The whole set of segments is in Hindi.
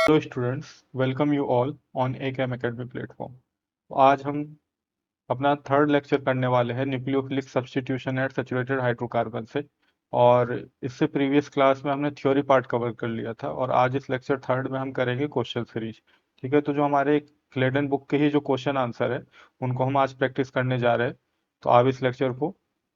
Hello students, welcome you all on AKM academy platform. तो आज हम अपना थर्ड लेक्चर करने वाले हैं nucleophilic substitution at saturated hydrocarbon से। और इससे प्रीवियस क्लास में हमने थ्योरी पार्ट कवर कर लिया था और आज इस लेक्चर थर्ड में हम करेंगे क्वेश्चन सीरीज। ठीक है, तो जो हमारे क्लेडन बुक के ही जो क्वेश्चन आंसर है उनको हम आज प्रैक्टिस करने जा रहे हैं। तो आप इस लेक्चर को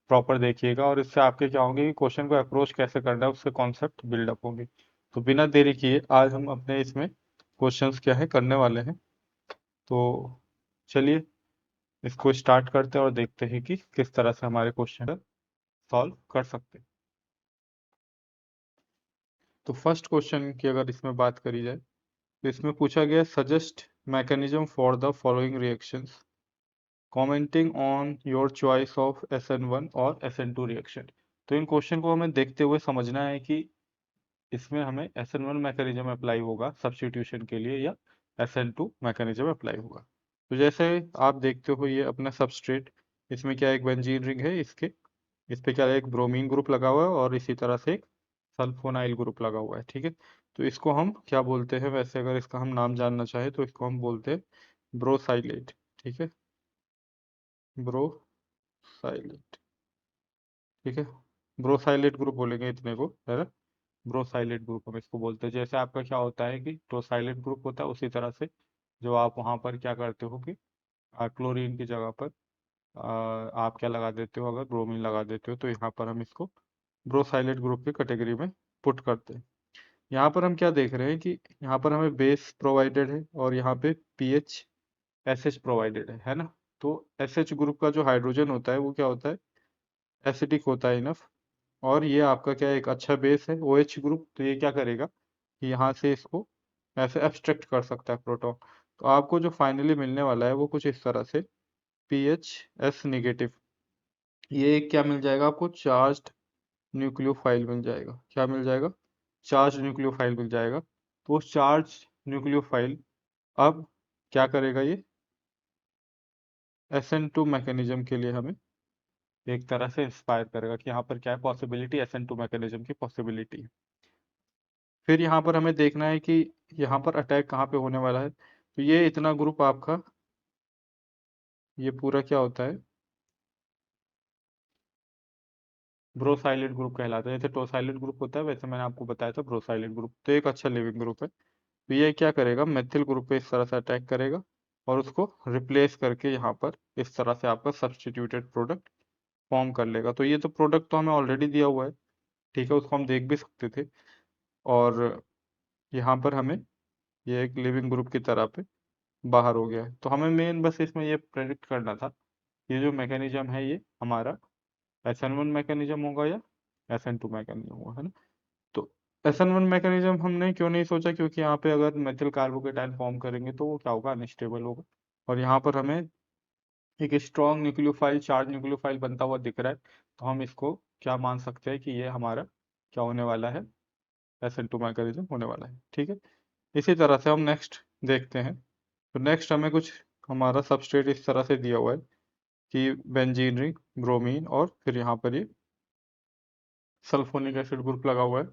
प्रॉपर देखिएगा और इससे आपके क्या होंगे कि क्वेश्चन को अप्रोच कैसे करना है उससे कॉन्सेप्ट बिल्डअप होंगे। तो बिना देरी किए आज हम अपने इसमें क्वेश्चंस क्या है करने वाले हैं। तो चलिए इसको स्टार्ट करते हैं और देखते हैं कि किस तरह से हमारे क्वेश्चन सॉल्व कर सकते हैं। तो फर्स्ट क्वेश्चन की अगर इसमें बात करी जाए तो इसमें पूछा गया suggest mechanism for the following reactions commenting on your choice of SN1 और SN2 रिएक्शन। तो इन क्वेश्चन को हमें देखते हुए समझना है कि इसमें हमें SN1 मैकेनिज्म अप्लाई होगा सब्स्टिट्यूशन के लिए या SN2 मैकेनिज्म अप्लाई होगा। तो जैसे आप देखते हो ये अपना सबस्ट्रेट, इसमें क्या एक बेंजीन रिंग है, इस पे क्या एक ब्रोमीन ग्रुप लगा हुआ है और इसी तरह से एक सल्फोनाइल ग्रुप लगा हुआ है। ठीक है, तो इसको हम क्या बोलते हैं, वैसे अगर इसका हम नाम जानना चाहे तो इसको हम बोलते हैं ब्रोसाइलेट। ठीक है, ब्रोसाइलेट। ठीक है, ब्रोसाइलेट ग्रुप बोलेंगे इतने को, है ना। ब्रोसाइलेट ग्रुप हम इसको बोलते हैं। जैसे आपका क्या होता है कि टोसाइलेट ग्रुप होता है, उसी तरह से जो आप वहाँ पर क्या करते हो कि क्लोरीन की जगह पर आप क्या लगा देते हो, अगर ब्रोमीन लगा देते हो तो यहाँ पर हम इसको ब्रोसाइलेट ग्रुप की कैटेगरी में पुट करते हैं। यहाँ पर हम क्या देख रहे हैं कि यहाँ पर हमें बेस प्रोवाइडेड है और यहाँ पे पीएच एसएच प्रोवाइडेड है ना। तो एसएच ग्रुप का जो हाइड्रोजन होता है वो क्या होता है, एसिडिक होता है इनफ। और ये आपका क्या एक अच्छा बेस है OH ग्रुप, तो ये क्या करेगा कि यहाँ से इसको ऐसे एब्स्ट्रैक्ट कर सकता है प्रोटॉन। तो आपको जो फाइनली मिलने वाला है वो कुछ इस तरह से PHS नेगेटिव, ये एक क्या मिल जाएगा आपको, चार्ज्ड न्यूक्लियोफाइल मिल जाएगा। क्या मिल जाएगा, चार्ज न्यूक्लियोफाइल मिल जाएगा। तो उस चार्ज न्यूक्लियोफाइल अब क्या करेगा, ये SN2 मैकेनिज्म के लिए हमें एक तरह से इंस्पायर करेगा कि यहाँ पर क्या है, पॉसिबिलिटी SN2 मैकेनिज्म की पॉसिबिलिटी है। फिर यहाँ पर हमें देखना है कि यहाँ पर अटैक कहाँ पे होने वाला है। तो ये इतना ग्रुप आपका, ये पूरा क्या होता है, ब्रोसाइलेट ग्रुप कहलाता है। जैसे टोसाइलेट ग्रुप होता है वैसे मैंने आपको बताया था ब्रोसाइलेट ग्रुप, तो एक अच्छा लिविंग ग्रुप है। तो ये क्या करेगा, मेथिल ग्रुप पे इस तरह से अटैक करेगा और उसको रिप्लेस करके यहाँ पर इस तरह से आपका सब्स्टिट्यूटेड प्रोडक्ट फॉर्म कर लेगा। तो ये तो प्रोडक्ट तो हमें ऑलरेडी दिया हुआ है, ठीक है, उसको हम देख भी सकते थे। और यहाँ पर हमें ये एक लिविंग ग्रुप की तरह पे बाहर हो गया है। तो हमें मेन बस इसमें ये प्रेडिक्ट करना था, ये जो मैकेनिज्म है ये हमारा SN1 मैकेनिज्म होगा या SN2 मैकेनिज्म होगा, है ना। तो SN1 मैकेनिज्म हमने क्यों नहीं सोचा, क्योंकि यहाँ पे अगर मेथिल कार्बोकेटाइन फॉर्म करेंगे तो वो क्या होगा, अनस्टेबल होगा। और यहाँ पर हमें एक स्ट्रॉन्ग न्यूक्लियोफाइल, चार्ज न्यूक्लियोफाइल बनता हुआ दिख रहा है, तो हम इसको क्या मान सकते हैं कि ये हमारा क्या होने वाला है, SN2 मैकेनिज्म होने वाला है। ठीक है, इसी तरह से हम नेक्स्ट देखते हैं। तो नेक्स्ट हमें कुछ हमारा सबस्ट्रेट इस तरह से दिया हुआ है कि बेंजीन रिंग, ब्रोमीन और फिर यहाँ पर ये सल्फोनिक एसिड ग्रुप लगा हुआ है।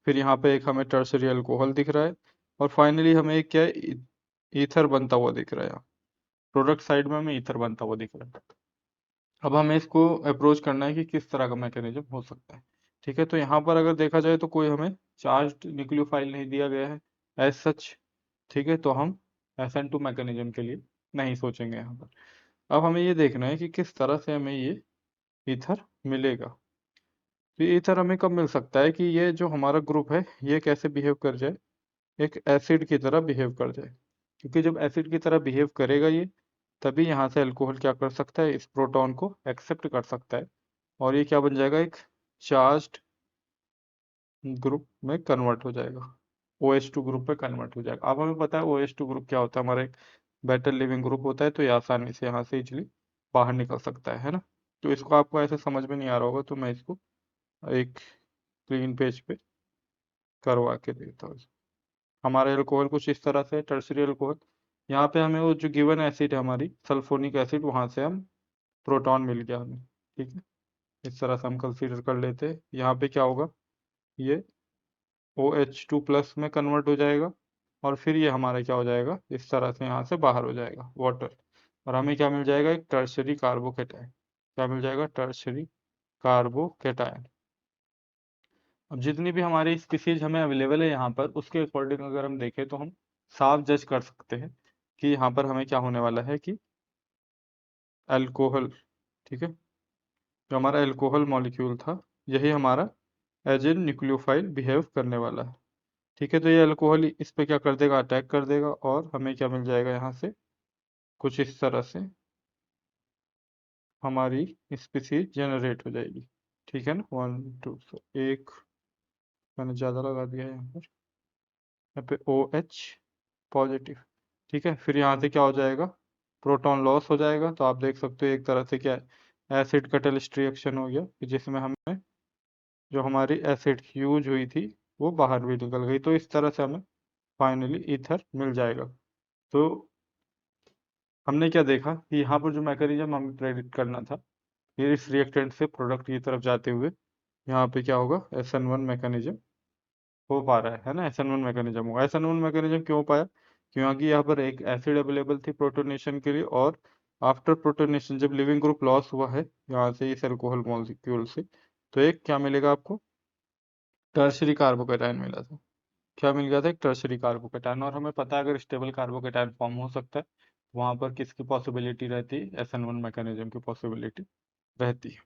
फिर यहाँ पे एक हमें टर्सरी अल्कोहल दिख रहा है और फाइनली हमें एक क्या है, ईथर बनता हुआ दिख रहा है। यहाँ प्रोडक्ट साइड में हमें ईथर बनता हुआ दिख रहा है। अब हमें इसको अप्रोच करना है कि किस तरह का मैकेनिज्म हो सकता है। ठीक है, तो यहाँ पर अगर देखा जाए तो कोई हमें चार्ज न्यूक्लियोफाइल नहीं दिया गया है एज सच। ठीक है, तो हम SN2 मैकेनिज्म के लिए नहीं सोचेंगे यहाँ पर। अब हमें ये देखना है कि किस तरह से हमें ये ईथर मिलेगा। तो ये ईथर हमें कब मिल सकता है कि ये जो हमारा ग्रुप है ये कैसे बिहेव कर जाए, एक एसिड की तरह बिहेव कर जाए। क्योंकि जब एसिड की तरह बिहेव करेगा ये, तभी यहाँ से अल्कोहल क्या कर सकता है, इस प्रोटॉन को एक्सेप्ट कर सकता है और ये क्या बन जाएगा, एक चार्ज्ड ग्रुप में कन्वर्ट हो जाएगा, OH2 ग्रुप पे कन्वर्ट हो जाएगा। अब हमें पता है OH2 ग्रुप क्या होता है, हमारा एक बेटर लिविंग ग्रुप होता है, तो ये आसानी से यहाँ से इजिली बाहर निकल सकता है ना। तो इसको आपको ऐसे समझ में नहीं आ रहा होगा, तो मैं इसको एक क्लीन पेज पे करवा के देता हूँ। हमारा अल्कोहल कुछ इस तरह से, टर्सरी अल्कोहल, यहाँ पे हमें वो जो गिवन एसिड है हमारी सल्फोनिक एसिड, वहाँ से हम प्रोटॉन मिल गया हमें। ठीक है, इस तरह से हम कंसीडर कर लेते हैं। यहाँ पे क्या होगा, ये OH2 प्लस में कन्वर्ट हो जाएगा और फिर ये हमारा क्या हो जाएगा, इस तरह से यहाँ से बाहर हो जाएगा वाटर, और हमें क्या मिल जाएगा, एक टर्शरी कार्बोकेटायन। क्या मिल जाएगा, टर्शरी कार्बोकेटायन। अब जितनी भी हमारी स्पीसीज हमें अवेलेबल है यहाँ पर, उसके अकॉर्डिंग अगर हम देखें तो हम साफ जज कर सकते हैं कि यहाँ पर हमें क्या होने वाला है कि अल्कोहल, ठीक है, जो हमारा अल्कोहल मॉलिक्यूल था यही हमारा एज ए न्यूक्लियोफाइल बिहेव करने वाला है। ठीक है, तो ये अल्कोहल इस पे क्या कर देगा, अटैक कर देगा, और हमें क्या मिल जाएगा यहाँ से, कुछ इस तरह से हमारी स्पीसीज जनरेट हो जाएगी। ठीक है ना, 1 2 एक मैंने ज़्यादा लगा दिया है यहाँ पे OH पॉजिटिव। ठीक है, फिर यहाँ से क्या हो जाएगा, प्रोटॉन लॉस हो जाएगा। तो आप देख सकते हो एक तरह से क्या है, एसिड कैटलिस्ट रिएक्शन हो गया, कि जिसमें हमें जो हमारी एसिड यूज हुई थी वो बाहर भी निकल गई। तो इस तरह से हमें फाइनली ईथर मिल जाएगा। तो हमने क्या देखा कि यहाँ पर जो मैकेनिज्म हमें प्रेडिक्ट करना था, ये इस रिएक्टेंट से प्रोडक्ट की तरफ जाते हुए यहाँ पे क्या होगा, SN1 मैकेनिज्म हो पा रहा है ना, SN1 मैकेनिज्म होगा। SN1 मैकेनिज्म क्यों हो पाया, क्योंकि यहाँ पर एक एसिड अवेलेबल थी प्रोटोनेशन के लिए, और आफ्टर प्रोटोनेशन जब लिविंग ग्रुप लॉस हुआ है यहाँ से इस अल्कोहल मॉलिक्यूल से, तो एक क्या मिलेगा आपको, टर्शरी कार्बोकेटायन मिला था। क्या मिल गया था, एक टर्शरी कार्बोकेटायन। और हमें पता है अगर स्टेबल कार्बोकेटायन फॉर्म हो सकता है, वहां पर किसकी पॉसिबिलिटी रहती है, SN1 मैकेनिज्म की पॉसिबिलिटी रहती है।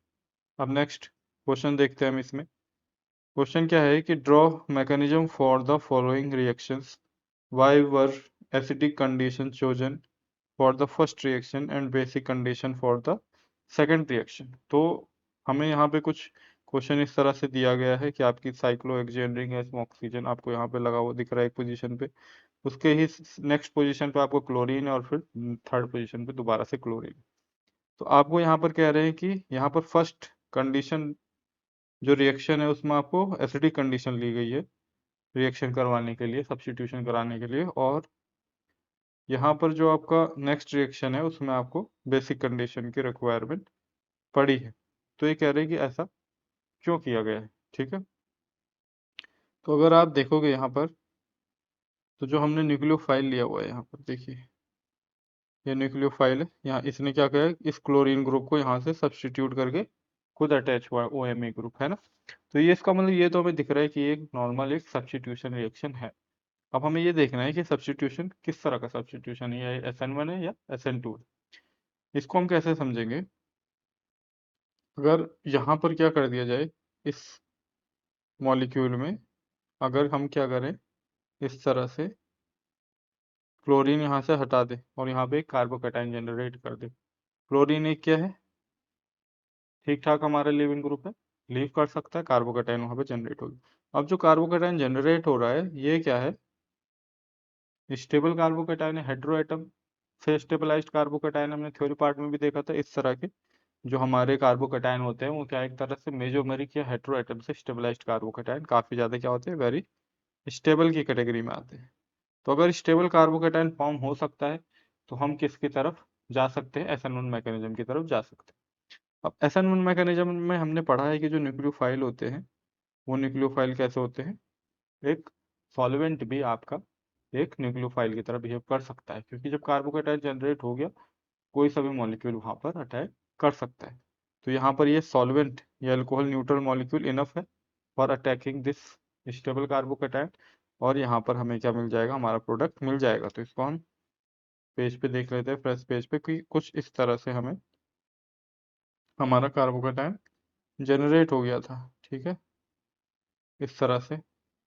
अब नेक्स्ट क्वेश्चन देखते हैं हम इसमें। क्वेश्चन क्या है कि draw mechanism for the following reactions, why were acidic condition chosen for the first reaction and basic condition for the second reaction. तो हमें यहाँ पे कुछ क्वेश्चन इस तरह से दिया गया है कि आपकी साइक्लोहेक्सेन गैस में ऑक्सीजन आपको यहाँ पे लगा हुआ दिख रहा है एक पोजीशन पे, उसके ही नेक्स्ट पोजीशन पे आपको क्लोरीन है, और फिर थर्ड पोजीशन पे दोबारा से क्लोरीन। तो आपको यहाँ पर कह रहे हैं कि यहाँ पर फर्स्ट कंडीशन जो रिएक्शन है उसमें आपको एसिडिक कंडीशन ली गई है रिएक्शन करवाने के लिए, सब्स्टिट्यूशन कराने के लिए, और यहाँ पर जो आपका नेक्स्ट रिएक्शन है उसमें आपको बेसिक कंडीशन की रिक्वायरमेंट पड़ी है। तो ये कह रहे हैं कि ऐसा क्यों किया गया है। ठीक है, तो अगर आप देखोगे यहाँ पर, तो जो हमने न्यूक्लियोफाइल लिया हुआ है यहाँ पर देखिए, ये न्यूक्लियोफाइल है, यहाँ इसने क्या किया है, इस क्लोरीन ग्रुप को यहाँ से सब्स्टिट्यूट करके खुद अटैच हुआ है, OMe ग्रुप है ना। तो ये इसका मतलब ये तो हमें दिख रहा है कि एक नॉर्मल एक सब्स्टिट्यूशन रिएक्शन है। अब हमें ये देखना है कि सब्स्टिट्यूशन किस तरह का सब्स्टिट्यूशन है, या SN1 है या SN2 है। इसको हम कैसे समझेंगे, अगर यहाँ पर क्या कर दिया जाए, इस मॉलिक्यूल में अगर हम क्या करें, इस तरह से क्लोरीन यहाँ से हटा दे और यहाँ पे एक कार्बोकेटाइन जनरेट कर दे। क्लोरीन एक क्या है, ठीक ठाक हमारा लिविंग ग्रुप है, लीव कर सकता है, कार्बोकेटाइन वहाँ पे जनरेट होगी। अब जो कार्बोकेटाइन जनरेट हो रहा है ये क्या है, स्टेबल कार्बोकेटाइन है, हेटेरो एटम से स्टेबलाइज्ड कार्बोकेटाइन। हमने थ्योरी पार्ट में भी देखा था, इस तरह के जो हमारे कार्बोकेटाइन होते हैं वो क्या एक तरह से मेसोमेरिक या हेटेरो एटम से स्टेबलाइज्ड कार्बोकेटाइन काफी ज्यादा क्या होते हैं, वेरी स्टेबल की कैटेगरी में आते हैं। तो अगर स्टेबल कार्बोकेटाइन फॉर्म हो सकता है तो हम किसकी तरफ जा सकते हैं, SN1 मैकेनिज्म की तरफ जा सकते हैं। अब SN1 मैकेनिज्म में हमने पढ़ा है कि जो न्यूक्लियोफाइल होते हैं वो न्यूक्लियोफाइल कैसे होते हैं, एक सॉल्वेंट भी आपका एक न्यूक्लियोफाइल की तरह बिहेव कर सकता है, क्योंकि जब कार्बोकेटाइन जनरेट हो गया कोई सा भी मॉलिक्यूल वहां पर अटैक कर सकता है। तो यहाँ पर ये सॉल्वेंट या अल्कोहल न्यूट्रल मॉलिक्यूल इनफ है for attacking this stable carbocation, और यहाँ पर हमें क्या मिल जाएगा, हमारा प्रोडक्ट मिल जाएगा। तो इसको हम पेज पे देख लेते हैं, फ्रेश पेज पे, कि कुछ इस तरह से हमें हमारा कार्बोकेटाइन जनरेट हो गया था। ठीक है, इस तरह से,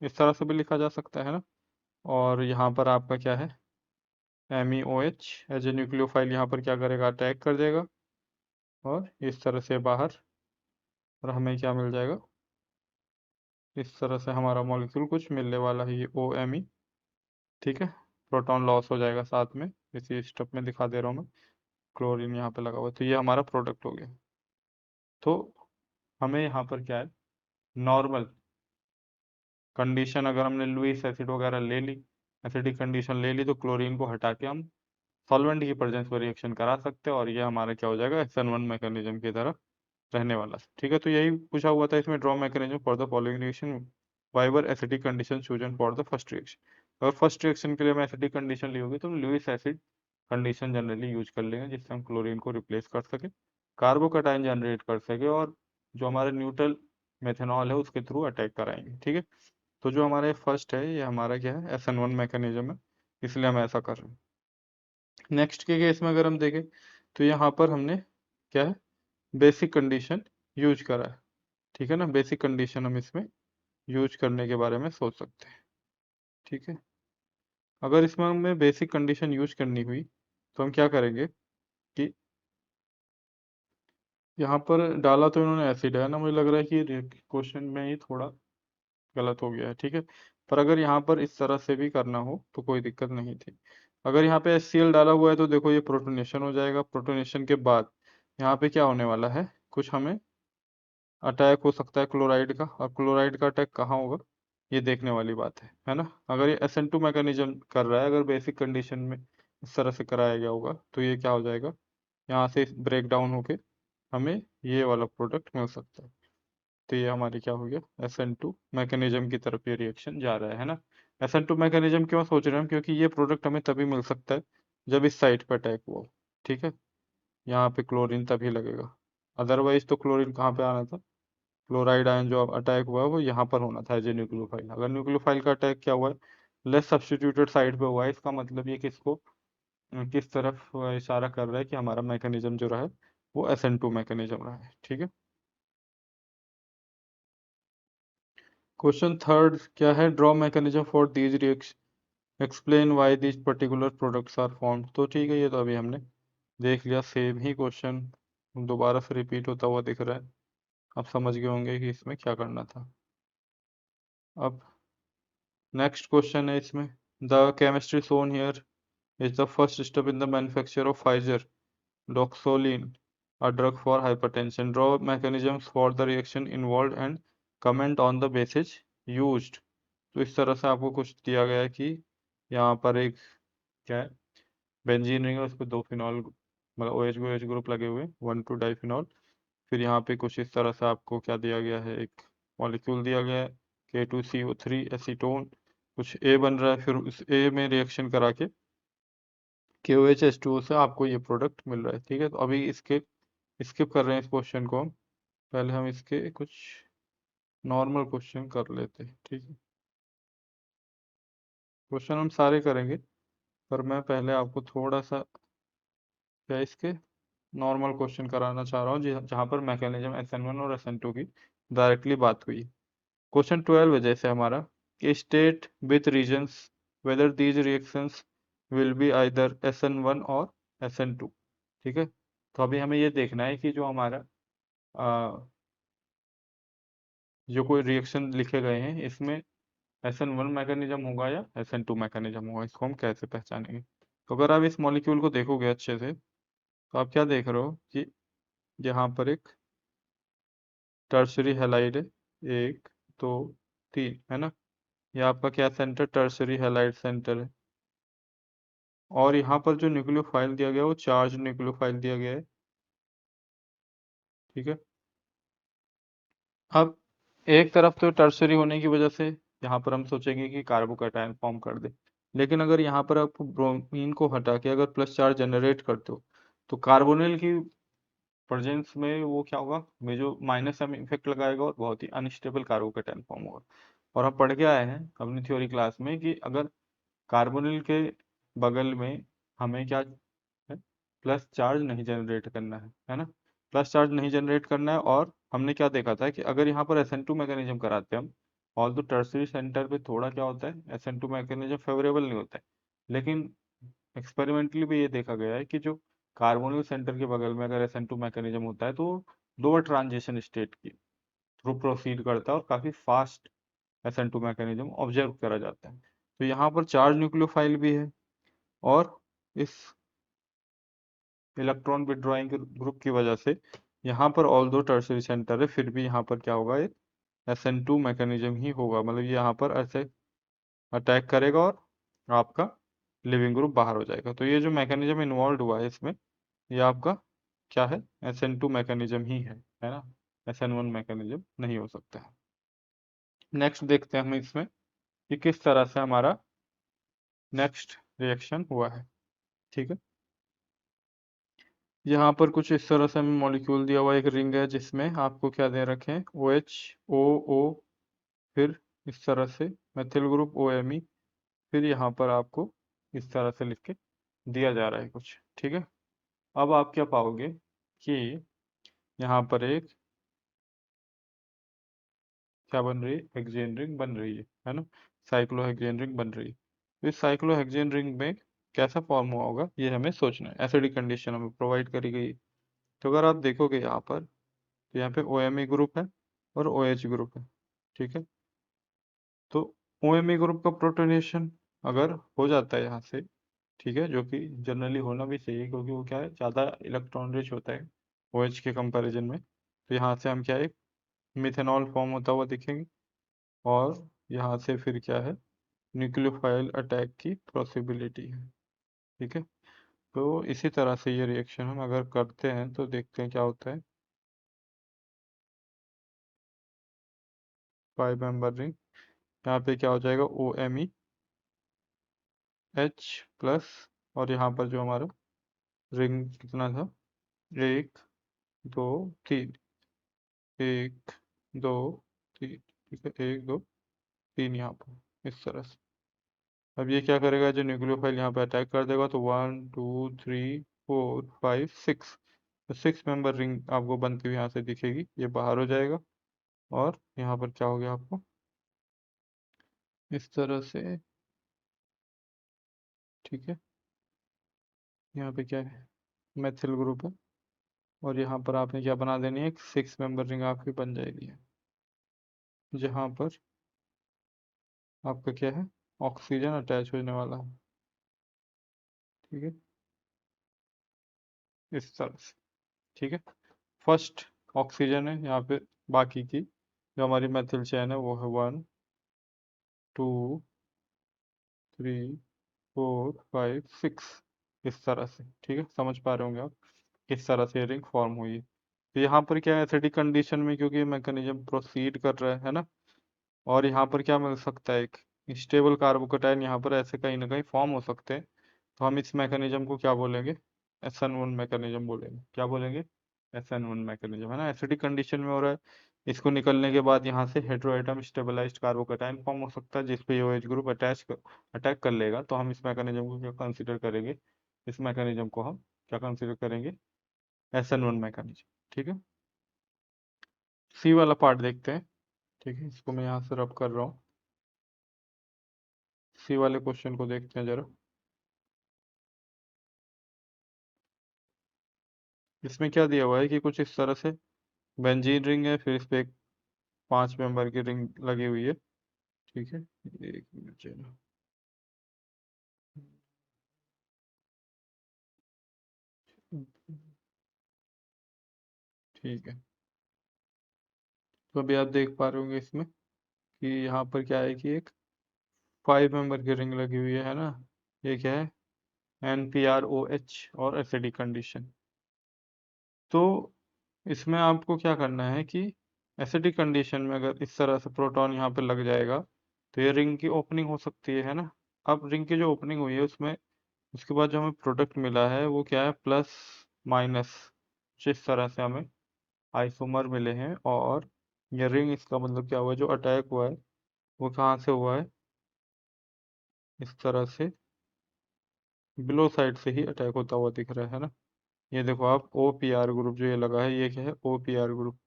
इस तरह से भी लिखा जा सकता है ना। और यहाँ पर आपका क्या है, MEOH एज ए न्यूक्लियोफाइल यहाँ पर क्या करेगा, अटैक कर देगा, और इस तरह से बाहर, और हमें क्या मिल जाएगा, इस तरह से हमारा मॉलिक्यूल कुछ मिलने वाला है, ये OMe। ठीक है, प्रोटॉन लॉस हो जाएगा साथ में, इसी स्टेप में दिखा दे रहा हूँ मैं, क्लोरीन यहाँ पे लगा हुआ है। तो ये हमारा प्रोडक्ट हो गया। तो हमें यहाँ पर क्या है, नॉर्मल कंडीशन अगर हमने लुईस एसिड वगैरह ले ली, एसिडिक कंडीशन ले ली, तो क्लोरीन को हटा के हम सॉल्वेंट की प्रेजेंस में रिएक्शन करा सकते हैं, और ये हमारा क्या हो जाएगा, SN1 मैकेनिज्म की तरह रहने वाला। ठीक है, तो यही पूछा हुआ था इसमें, draw mechanism for the following reaction, why are acidic condition chosen for the first reaction. और फर्स्ट रिएक्शन के लिए हमें एसिडिक कंडीशन ली होगी तो हम Lewis acid condition generally use कर लेंगे, जिससे हम क्लोरीन को रिप्लेस कर सके, कार्बोकैटायन जनरेट कर सके, और जो हमारा न्यूट्रल मेथनॉल है उसके थ्रू अटैक कराएंगे। ठीक है, तो जो हमारे फर्स्ट है ये हमारा क्या है, SN1 मैकेनिज्म है, इसलिए हम ऐसा कर रहे हैं। नेक्स्ट के केस में अगर हम देखें तो यहाँ पर हमने क्या है, बेसिक कंडीशन यूज करा है। ठीक है ना, बेसिक कंडीशन हम इसमें यूज करने के बारे में सोच सकते हैं। ठीक है, अगर इसमें हमें बेसिक कंडीशन यूज करनी हुई तो हम क्या करेंगे कि यहाँ पर डाला तो इन्होंने एसिड है ना, मुझे लग रहा है कि क्वेश्चन में ही थोड़ा गलत हो गया है। ठीक है, पर अगर यहाँ पर इस तरह से भी करना हो तो कोई दिक्कत नहीं थी। अगर यहाँ पे HCl डाला हुआ है तो देखो ये प्रोटोनेशन हो जाएगा, प्रोटोनेशन के बाद यहाँ पे क्या होने वाला है, कुछ हमें अटैक हो सकता है क्लोराइड का, और क्लोराइड का अटैक कहाँ होगा ये देखने वाली बात है ना। अगर ये SN2 मैकेनिज्म कर रहा है, अगर बेसिक कंडीशन में इस तरह से कराया गया होगा तो ये क्या हो जाएगा, यहाँ से ब्रेक डाउन होके हमें ये वाला प्रोडक्ट मिल सकता है। तो ये हमारी क्या हो गया, SN2 मैकेनिज्म की तरफ ये रिएक्शन जा रहा है ना। SN2 मैकेनिज्म क्यों सोच रहे हैं हम, क्योंकि ये प्रोडक्ट हमें तभी मिल सकता है जब इस साइट पर अटैक हुआ हो। ठीक है, यहाँ पे क्लोरीन तभी लगेगा, अदरवाइज तो क्लोरीन कहाँ पे आना था, क्लोराइड आयन जो अटैक हुआ है वो यहाँ पर होना था एज ए न्यूक्लियोफाइल। अगर न्यूक्लियोफाइल का अटैक क्या हुआ है, लेस सब्स्टिट्यूटेड साइड पे हुआ है, इसका मतलब ये किसको, किस तरफ इशारा कर रहा है कि हमारा मैकेनिज्म जो रहा है वो SN2 मैकेनिज्म रहा है। ठीक है, क्वेश्चन थर्ड क्या है, draw mechanism for these reaction, explain why these particular products are formed. तो ठीक है, ये तो अभी हमने देख लिया, सेम ही क्वेश्चन दोबारा से रिपीट होता हुआ दिख रहा है। आप समझ गए होंगे कि इसमें क्या करना था। अब नेक्स्ट क्वेश्चन है इसमें, the chemistry shown here is the first step in the manufacture of Pfizer doxolin, a drug for hypertension. Draw mechanisms for the reaction involved and comment on the bases used. तो इस तरह से आपको कुछ दिया गया है कि यहाँ पर एक क्या है, बेंजीन रिंग है, उस पर 2 फिनॉल मतलब OH ग्रुप लगे हुए, 1,2 डाइफिनॉल। फिर यहाँ पे कुछ इस तरह से आपको क्या दिया गया है, एक मॉलिक्यूल दिया गया है K2CO3 एसीटोन, कुछ A बन रहा है, फिर उस A में रिएक्शन करा के KOH H2O से आपको ये प्रोडक्ट मिल रहा है। ठीक है, तो अभी इसके स्किप कर रहे हैं इस क्वेश्चन को हम, पहले हम इसके कुछ नॉर्मल क्वेश्चन कर लेते हैं। ठीक है, क्वेश्चन हम सारे करेंगे, पर मैं पहले आपको थोड़ा सा क्या इसके नॉर्मल क्वेश्चन कराना चाह रहा हूँ जहाँ पर मैकेनिज्म SN1 और SN2 की डायरेक्टली बात हुई। क्वेश्चन 12 है जैसे हमारा कि state with reasons whether these reactions will be either SN1 और SN2। ठीक है, तो अभी हमें ये देखना है कि जो हमारा जो कोई रिएक्शन लिखे गए हैं इसमें SN1 मैकेनिज्म होगा या SN2 मैकेनिज्म होगा, इसको हम कैसे पहचानेंगे। तो अगर आप इस मॉलिक्यूल को देखोगे अच्छे से तो आप क्या देख रहे हो कि यहाँ पर एक टर्शरी हैलाइड है, 1 2 3 है ना, ये आपका क्या सेंटर, टर्शरी हैलाइड सेंटर है। और यहाँ पर जो न्यूक्लियोफाइल दिया गया है वो चार्ज न्यूक्लियोफाइल दिया गया है। ठीक है, अब एक तरफ तो टर्शरी होने की वजह से यहाँ पर हम सोचेंगे कि कार्बोकैटायन फॉर्म कर दे, लेकिन अगर यहाँ पर आप ब्रोमीन को हटा के अगर प्लस चार्ज जनरेट करते हो तो कार्बोनिल की प्रेजेंस में वो क्या होगा, में जो माइनस एम इफेक्ट लगाएगा और बहुत ही अनस्टेबल कार्बोकैटायन फॉर्म होगा। और हम पढ़ के आए हैं अपनी थ्योरी क्लास में कि अगर कार्बोनिल के बगल में हमें क्या है, प्लस चार्ज नहीं जनरेट करना है ना, प्लस चार्ज नहीं जनरेट करना है। और हमने क्या देखा था कि अगर यहाँ पर SN2 मैकेनिज्म कराते हैं हम, ऑल तो टर्सरी सेंटर पे थोड़ा क्या होता है, SN2 मैकेनिज्म फेवरेबल नहीं होता है, लेकिन एक्सपेरिमेंटली भी ये देखा गया है कि जो कार्बोनिल सेंटर के बगल में अगर SN2 मैकेनिज्म होता है तो लोअर ट्रांजिशन स्टेट की थ्रू प्रोसीड करता है और काफी फास्ट SN2 मैकेनिज्म ऑब्जर्व करा जाता है। तो यहाँ पर चार्ज न्यूक्लियोफाइल भी है और इस इलेक्ट्रॉन विड्रॉइंग ग्रुप की वजह से यहाँ पर ऑल दो टर्सरी सेंटर है, फिर भी यहाँ पर क्या होगा, एक SN2 मैकेनिज्म ही होगा, मतलब ये यहाँ पर ऐसे अटैक करेगा और आपका लिविंग ग्रुप बाहर हो जाएगा। तो ये जो मैकेनिज्म इन्वॉल्व हुआ है इसमें, ये आपका क्या है, SN2 मैकेनिज्म ही है ना, SN1 मैकेनिज्म नहीं हो सकता है। नेक्स्ट देखते हैं हम इसमें कि किस तरह से हमारा नेक्स्ट रिएक्शन हुआ है। ठीक है, यहाँ पर कुछ इस तरह से हमें मॉलिक्यूल दिया हुआ एक रिंग है जिसमें आपको क्या दे रखे हैं, ओ एच ओ ओ, फिर इस तरह से methyl group O M E, फिर यहाँ पर आपको इस तरह से लिख के दिया जा रहा है कुछ। ठीक है, अब आप क्या पाओगे कि यहाँ पर एक क्या बन रही है, हेक्सेन रिंग बन रही है ना, साइक्लोहेक्सेन रिंग बन रही है। तो इस साइक्लोहेक्सेन रिंग में कैसा फॉर्म हुआ होगा ये हमें सोचना है, एसिडिक कंडीशन हमें प्रोवाइड करी गई है। तो अगर आप देखोगे यहाँ पर, तो यहाँ पे ओ एम ई ग्रुप है और ओ एच ग्रुप है। ठीक है, तो ओ एम ई ग्रुप का प्रोटोनेशन अगर हो जाता है यहाँ से, ठीक है, जो कि जनरली होना भी चाहिए क्योंकि वो क्या है, ज़्यादा इलेक्ट्रॉन रिच होता है ओ एच के कंपैरिजन में। तो यहाँ से हम क्या है, मिथेनॉल फॉर्म होता हुआ दिखेंगे, और यहाँ से फिर क्या है, न्यूक्लियोफाइल अटैक की पॉसिबिलिटी है। ठीक है, तो इसी तरह से ये रिएक्शन हम अगर करते हैं तो देखते हैं क्या होता है। 5 मेंबर रिंग, यहाँ पे क्या हो जाएगा, O M E H plus, और यहाँ पर जो हमारा रिंग कितना था, 1 2 3, 1 2 3, ठीक है, 1 2 3 यहाँ पर इस तरह से। अब ये क्या करेगा, जो न्यूक्लियोफाइल यहाँ पे अटैक कर देगा, तो 1 2 3 4 5 6, तो 6 मेंबर रिंग आपको बनती हुई यहाँ से दिखेगी, ये बाहर हो जाएगा, और यहाँ पर क्या हो गया आपको इस तरह से। ठीक है, यहाँ पे क्या है, मेथिल ग्रुप है, और यहाँ पर आपने क्या बना देनी है, एक 6 मेंबर रिंग आपकी बन जाएगी, जहाँ पर आपका क्या है, ऑक्सीजन अटैच होने वाला है। ठीक है, इस तरह से। ठीक है, फर्स्ट ऑक्सीजन है यहाँ पे, बाकी की जो हमारी मेथिल चेन है वो है 1 2 3 4 5 6, इस तरह से। ठीक है, समझ पा रहे होंगे आप किस तरह से रिंग फॉर्म हुई है। तो यहाँ पर क्या है, एसिडिक कंडीशन में क्योंकि मैकेनिज्म प्रोसीड कर रहा है ना, और यहाँ पर क्या मिल सकता है, एक स्टेबल कार्बोकेटाइन यहाँ पर ऐसे कहीं ना कहीं फॉर्म हो सकते हैं। तो हम इस मैकेनिज्म को क्या बोलेंगे, SN1 मैकेनिज्म बोलेंगे। क्या बोलेंगे, SN1 मैकेनिज्म, है ना, एसिडिक कंडीशन में हो रहा है। इसको निकलने के बाद यहाँ से हेटेरोएटम स्टेबलाइज्ड कार्बोकेटाइन फॉर्म हो सकता है जिस पे OH ग्रुप अटैक कर लेगा, तो हम इस मैकेनिज्म को क्या कंसिडर करेंगे, इस मैकेनिज्म को हम क्या कंसिडर करेंगे, SN1 मैकेनिज्म। ठीक है, सी वाला पार्ट देखते हैं। ठीक है, इसको मैं यहाँ से रब कर रहा हूँ, सी वाले क्वेश्चन को देखते हैं जरा। इसमें क्या दिया हुआ है कि कुछ इस तरह से बेंजीन रिंग है, फिर इस पे एक 5 मेंबर की रिंग लगी हुई है। ठीक है, 1 मिनट जरा, ठीक है। तो अभी आप देख पा रहे होंगे इसमें कि यहाँ पर क्या है कि एक 5 मेंबर की रिंग लगी हुई है ना, ये क्या है, NPROH और एसिडिक कंडीशन। तो इसमें आपको क्या करना है कि एसिडिक कंडीशन में अगर इस तरह से प्रोटॉन यहाँ पे लग जाएगा, तो ये रिंग की ओपनिंग हो सकती है ना। अब रिंग की जो ओपनिंग हुई है उसमें, उसके बाद जो हमें प्रोडक्ट मिला है वो क्या है, प्लस माइनस, जिस तरह से हमें आइसोमर मिले हैं, और ये रिंग, इसका मतलब क्या हुआ है, जो अटैक हुआ है वो कहाँ से हुआ है, इस तरह से बिलो साइड से ही अटैक होता हुआ दिख रहा है ना। ये देखो आप, OPR ग्रुप जो ये लगा है, ये क्या है, OPR ग्रुप,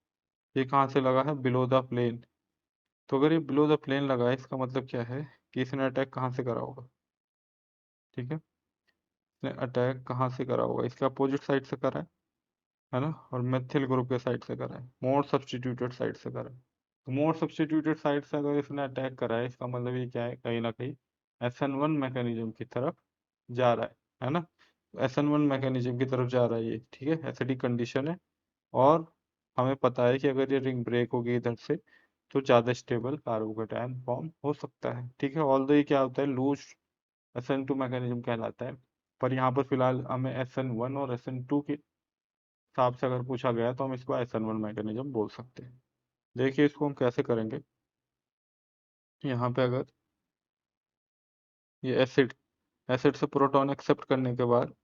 ये कहाँ से लगा है, बिलो द प्लेन। तो अगर ये बिलो द प्लेन लगा है, इसका मतलब क्या है कि इसने अटैक कहाँ से करा होगा। ठीक है, इसने अटैक कहाँ से करा होगा, इसके अपोजिट साइड से करा है ना, और मेथिल ग्रुप के साइड से करा है, मोर सब्स्टिट्यूटेड साइड से करा है। तो मोर सब्स्टिट्यूटेड साइड से अगर इसने अटैक करा है, इसका मतलब ये क्या है, कहीं ना कहीं SN1 मैकेनिज्म की तरफ जा रहा है ना। SN1 मैकेनिज्म की तरफ जा रहा है ये। ठीक है, एसिडिक कंडीशन है, और हमें पता है कि अगर ये रिंग ब्रेक होगी इधर से, तो ज़्यादा स्टेबल कार्बोकेटायन फॉर्म हो सकता है। ठीक है, ऑल्दो ये क्या होता है, लूज SN2 मैकेनिज्म कहलाता है। पर यहाँ पर फिलहाल हमें SN1 और SN2 के हिसाब से अगर पूछा गया तो हम इसको SN1 मैकेनिज्म बोल सकते हैं। देखिए इसको हम कैसे करेंगे, यहाँ पे अगर ये एसिड एसिड से प्रोटॉन एक्सेप्ट करने के बाद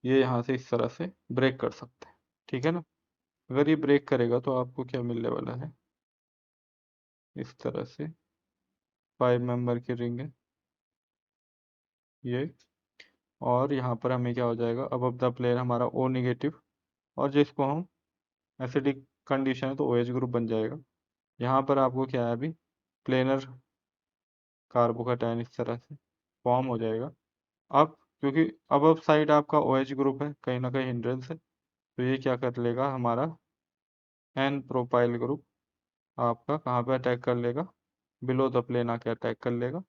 ये यहाँ से इस तरह से ब्रेक कर सकते हैं, ठीक है ना। अगर ये ब्रेक करेगा तो आपको क्या मिलने वाला है, इस तरह से 5 मेंबर की रिंग है ये। और यहाँ पर हमें क्या हो जाएगा, अब द प्लेन हमारा O नेगेटिव, और जिसको हम एसिडिक कंडीशन है तो OH ग्रुप बन जाएगा। यहाँ पर आपको क्या है, अभी प्लेनर कार्बोकैटायन इस तरह से फॉर्म हो जाएगा। अब क्योंकि अब साइड आपका OH ग्रुप है, कहीं ना कहीं हिंड्रेंस है, तो ये क्या कर लेगा, हमारा एन प्रोपाइल ग्रुप आपका कहाँ पे अटैक कर लेगा, बिलो द प्लेन आके अटैक कर लेगा।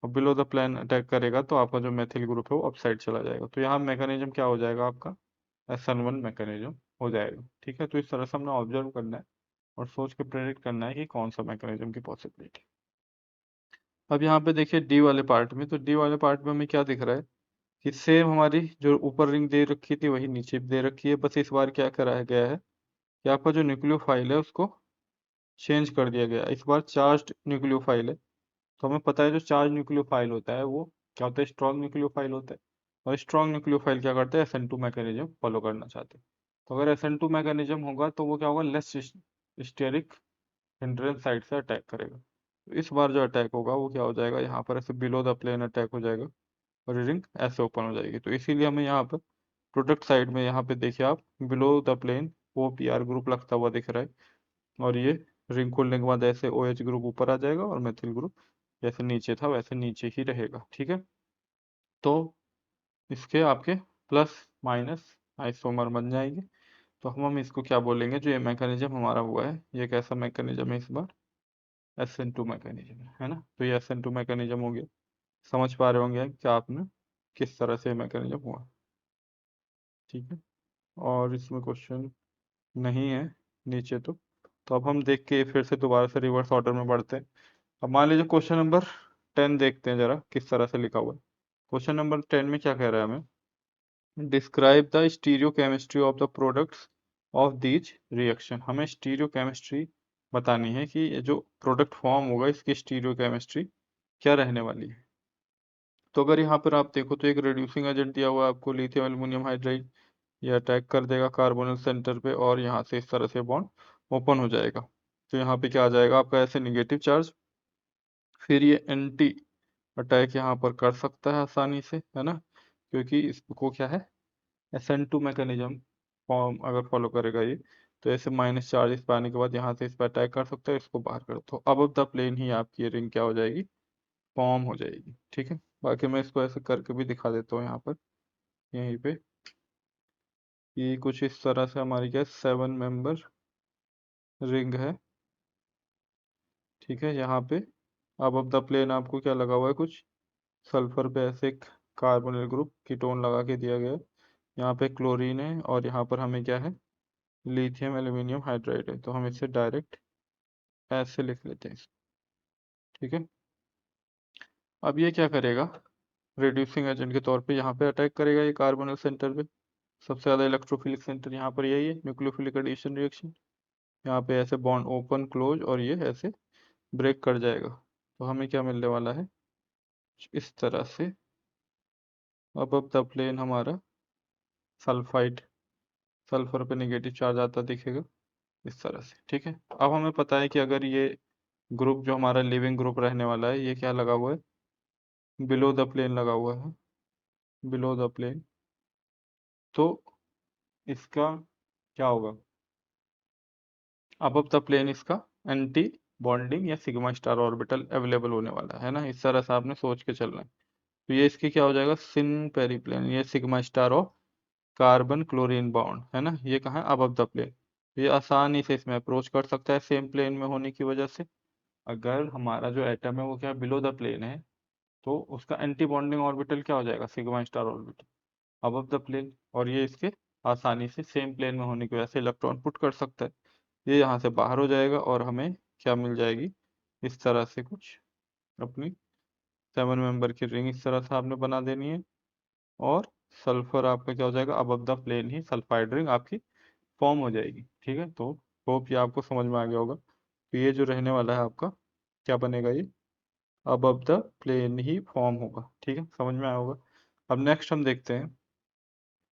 और बिलो द प्लेन अटैक करेगा तो आपका जो मेथिल ग्रुप है वो अपसाइड चला जाएगा। तो यहाँ मैकेनिज्म क्या हो जाएगा आपका, SN1 मैकेनिज्म हो जाएगा, ठीक है। तो इस तरह से हमने ऑब्जर्व करना है और सोच के प्रेडिक्ट करना है कि कौन सा मैकेनिज्म की पॉसिबिलिटी। अब यहाँ पे देखिए डी वाले पार्ट में, तो डी वाले पार्ट में हमें क्या दिख रहा है कि सेम हमारी जो ऊपर रिंग दे रखी थी वही नीचे भी दे रखी है, बस इस बार क्या कराया गया है कि आपका जो न्यूक्लियोफाइल है उसको चेंज कर दिया गया। इस बार चार्ज्ड न्यूक्लियोफाइल है, तो हमें पता है जो चार्ज न्यूक्लियोफाइल होता है वो क्या होता है, स्ट्रॉन्ग न्यूक्लियोफाइल होता है। और स्ट्रॉन्ग न्यूक्लियोफाइल क्या करते हैं, SN2 मैकेनिज्म फॉलो करना चाहते हैं। तो अगर SN2 मैकेनिज्म होगा तो वो क्या होगा, लेस स्टेरिक हिंड्रेंस साइड से अटैक करेगा। तो इस बार जो अटैक होगा वो क्या हो जाएगा, यहाँ पर ऐसे बिलो द प्लेन अटैक हो जाएगा और रिंग ऐसे ओपन हो जाएगी। तो इसीलिए हमें यहाँ पर प्रोडक्ट साइड में यहाँ पे देखिए आप, below the plane OPR group लगता हुआ दिख रहा है। और ये रिंग खोलने के बाद ऐसे OH ग्रुप ऊपर आ जाएगा और मेथिल ग्रुप जैसे नीचे था वैसे नीचे ही रहेगा, ठीक है। तो इसके आपके प्लस माइनस आइसोमर बन जाएंगे। तो हम इसको क्या बोलेंगे, जो ये मैकेनिज्म हमारा हुआ है ये कैसा मैकेनिज्म है, इस बार SN2 मैकेनिज्म है ना। तो ये SN2 मैकेनिज्म हो गया। समझ पा रहे होंगे क्या आपने किस तरह से मैकेनिज्म हुआ, ठीक है। और इसमें क्वेश्चन नहीं है नीचे तो अब हम देख के फिर से दोबारा से रिवर्स ऑर्डर में बढ़ते हैं। अब मान लीजिए क्वेश्चन नंबर 10 देखते हैं जरा किस तरह से लिखा हुआ है। क्वेश्चन नंबर 10 में क्या कह रहा है हमें, describe the stereochemistry of the products of these reaction. हमें स्टीरियोकेमिस्ट्री बतानी है कि ये जो प्रोडक्ट फॉर्म होगा इसकी स्टीरियोकेमिस्ट्री क्या रहने वाली है। तो अगर यहाँ पर आप देखो तो एक रिड्यूसिंग एजेंट दिया हुआ है आपको, लिथियम एल्युमिनियम हाइड्राइड। ये अटैक कर देगा कार्बोनिल सेंटर पे और यहाँ से इस तरह से बॉन्ड ओपन हो जाएगा। तो यहाँ पे क्या आ जाएगा आपका, ऐसे निगेटिव चार्ज। फिर ये एंटी अटैक यहाँ पर कर सकता है आसानी से, है ना, क्योंकि इसको क्या है, SN2 मैकेनिज्म फॉर्म अगर फॉलो करेगा ये, तो ऐसे माइनस चार्ज इस पे आने के बाद यहाँ से इस पर अटैक कर सकता है, इसको बाहर कर। तो अब द प्लेन ही आपकी ये रिंग क्या हो जाएगी, फॉर्म हो जाएगी, ठीक है। बाकी मैं इसको ऐसे करके भी दिखा देता हूँ यहाँ पर, यहीं पे ये कुछ इस तरह से हमारी क्या 7 मेंबर रिंग है, ठीक है। यहाँ पे अब द प्लेन आपको क्या लगा हुआ है, कुछ सल्फर पे ऐसे एक कार्बोनिल ग्रुप कीटोन लगा के दिया गया है। यहाँ पे क्लोरीन है और यहाँ पर हमें क्या है, लिथियम एल्यूमिनियम हाइड्राइड है। तो हम इसे डायरेक्ट ऐसे लिख लेते हैं, ठीक है। अब ये क्या करेगा, रिड्यूसिंग एजेंट के तौर पे यहाँ पे अटैक करेगा ये कार्बोनिल सेंटर पे। सबसे ज़्यादा इलेक्ट्रोफिलिक सेंटर यहाँ पर यही है, न्यूक्लियोफिलिक एडिशन रिएक्शन। यहाँ पे ऐसे बॉन्ड ओपन क्लोज और ये ऐसे ब्रेक कर जाएगा। तो हमें क्या मिलने वाला है, इस तरह से अब द प्लेन हमारा सल्फाइड, सल्फर पे नेगेटिव चार्ज आता दिखेगा इस तरह से, ठीक है। अब हमें पता है कि अगर ये ग्रुप जो हमारा लिविंग ग्रुप रहने वाला है ये क्या लगा हुआ है, बिलो द प्लेन लगा हुआ है, बिलो द प्लेन। तो इसका क्या होगा, अब द प्लेन इसका एंटी बॉन्डिंग या सिग्मा स्टार ऑर्बिटल अवेलेबल होने वाला है ना, इस तरह से आपने सोच के चलना है। तो ये इसकी क्या हो जाएगा, सिन पेरीप्लेन, ये sigma star of carbon chlorine bond है ना, ये कहाँ है, अब द प्लेन। ये आसानी से इसमें अप्रोच कर सकता है सेम प्लेन में होने की वजह से। अगर हमारा जो एटम है वो क्या बिलो द प्लेन है तो उसका एंटी बॉन्डिंग ऑर्बिटल क्या हो जाएगा, sigma star orbital above the plane. और ये इसके आसानी से सेम प्लेन में होने की वजह से इलेक्ट्रॉन पुट कर सकता है। ये यहाँ से बाहर हो जाएगा और हमें क्या मिल जाएगी, इस तरह से कुछ अपनी 7 मेंबर की रिंग इस तरह से आपने बना देनी है। और सल्फर आपका क्या हो जाएगा, अबव द प्लेन ही सल्फाइड रिंग आपकी फॉर्म हो जाएगी, ठीक है। तो होप ये आपको समझ में आ गया होगा। तो ये जो रहने वाला है आपका क्या बनेगा, ये अबव द प्लेन ही फॉर्म होगा, ठीक है, समझ में आया होगा। अब नेक्स्ट हम देखते हैं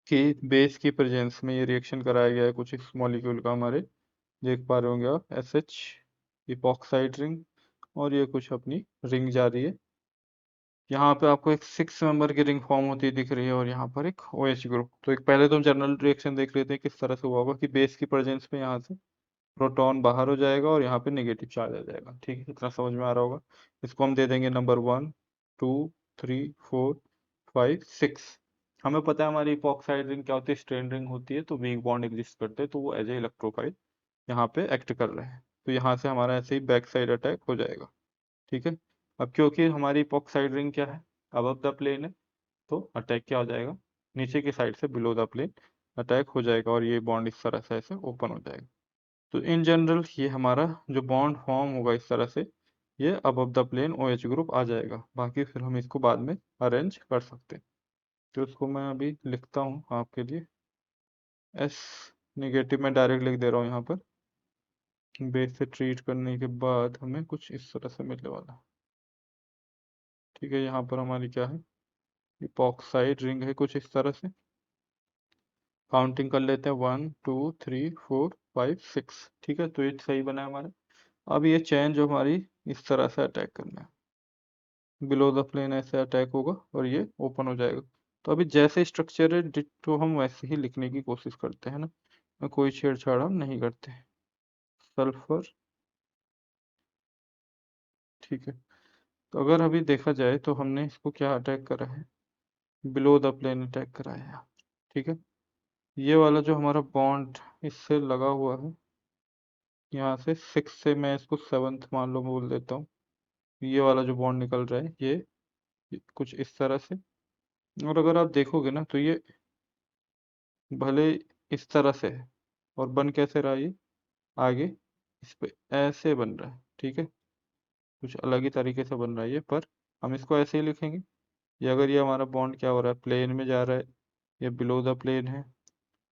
कि बेस की प्रेजेंस में ये रिएक्शन कराया गया है कुछ इस मॉलिक्यूल का हमारे, देख पा रहे होंगे आप, SH इपॉक्साइड रिंग, और ये कुछ अपनी रिंग जा रही है। यहाँ पे आपको एक 6 मेंबर की रिंग फॉर्म होती दिख रही है और यहाँ पर एक OH ग्रुप। तो एक पहले तो हम जनरल रिएक्शन देख लेते हैं किस तरह से हुआ होगा कि बेस की प्रेजेंस में यहाँ से प्रोटॉन बाहर हो जाएगा और यहाँ पे नेगेटिव चार्ज आ जाएगा। ठीक है, इतना समझ में आ रहा होगा। इसको हम दे देंगे नंबर 1, 2, 3, 4, 5, 6। हमें पता है हमारी इपॉक्साइड रिंग क्या होती है, स्ट्रेन रिंग होती है, तो वीक बॉन्ड एग्जिस्ट करते हैं, तो वो एज ए इलेक्ट्रोफाइल यहाँ पे एक्ट कर रहे हैं। तो यहाँ से हमारा ऐसे ही बैक साइड अटैक हो जाएगा। ठीक है, अब क्योंकि हमारी इपॉक्साइड रिंग क्या है, अबव द प्लेन है, तो अटैक क्या हो जाएगा, नीचे की साइड से बिलो द प्लेन अटैक हो जाएगा और ये बॉन्ड इस तरह से ऐसे ओपन हो जाएगा। तो इन जनरल ये हमारा जो बॉन्ड फॉर्म होगा इस तरह से, ये above the plane OH group आ जाएगा। बाकी फिर हम इसको बाद में अरेंज कर सकते हैं। तो इसको मैं अभी लिखता हूँ आपके लिए, S निगेटिव में डायरेक्ट लिख दे रहा हूँ यहाँ पर। बेस से ट्रीट करने के बाद हमें कुछ इस तरह से मिलने वाला। ठीक है, यहाँ पर हमारी क्या है, इपॉक्साइड रिंग है कुछ इस तरह से। काउंटिंग कर लेते हैं, 1, 2, 3, 4, 5, 6। ठीक है, तो ये सही बना है हमारा। अब ये चेन जो हमारी इस तरह से अटैक करना है, बिलो द प्लेन ऐसे अटैक होगा और ये ओपन हो जाएगा। तो अभी जैसे स्ट्रक्चर है डिट्टो हम वैसे ही लिखने की कोशिश करते हैं ना, कोई छेड़छाड़ हम नहीं करते। सल्फर, ठीक है। तो अगर अभी देखा जाए तो हमने इसको क्या अटैक करा है, बिलो द प्लेन अटैक कराया है। ठीक है, ये वाला जो हमारा बॉन्ड इससे लगा हुआ है, यहाँ से 6 से मैं इसको 7th मान लो बोल देता हूँ, ये वाला जो बॉन्ड निकल रहा है ये कुछ इस तरह से। और अगर आप देखोगे ना तो ये भले इस तरह से है और बन कैसे रहा, ये आगे इस पे ऐसे बन रहा है। ठीक है, कुछ अलग ही तरीके से बन रहा है ये, पर हम इसको ऐसे ही लिखेंगे। ये अगर ये हमारा बॉन्ड क्या हो रहा है, प्लेन में जा रहा है, ये बिलो द प्लेन है,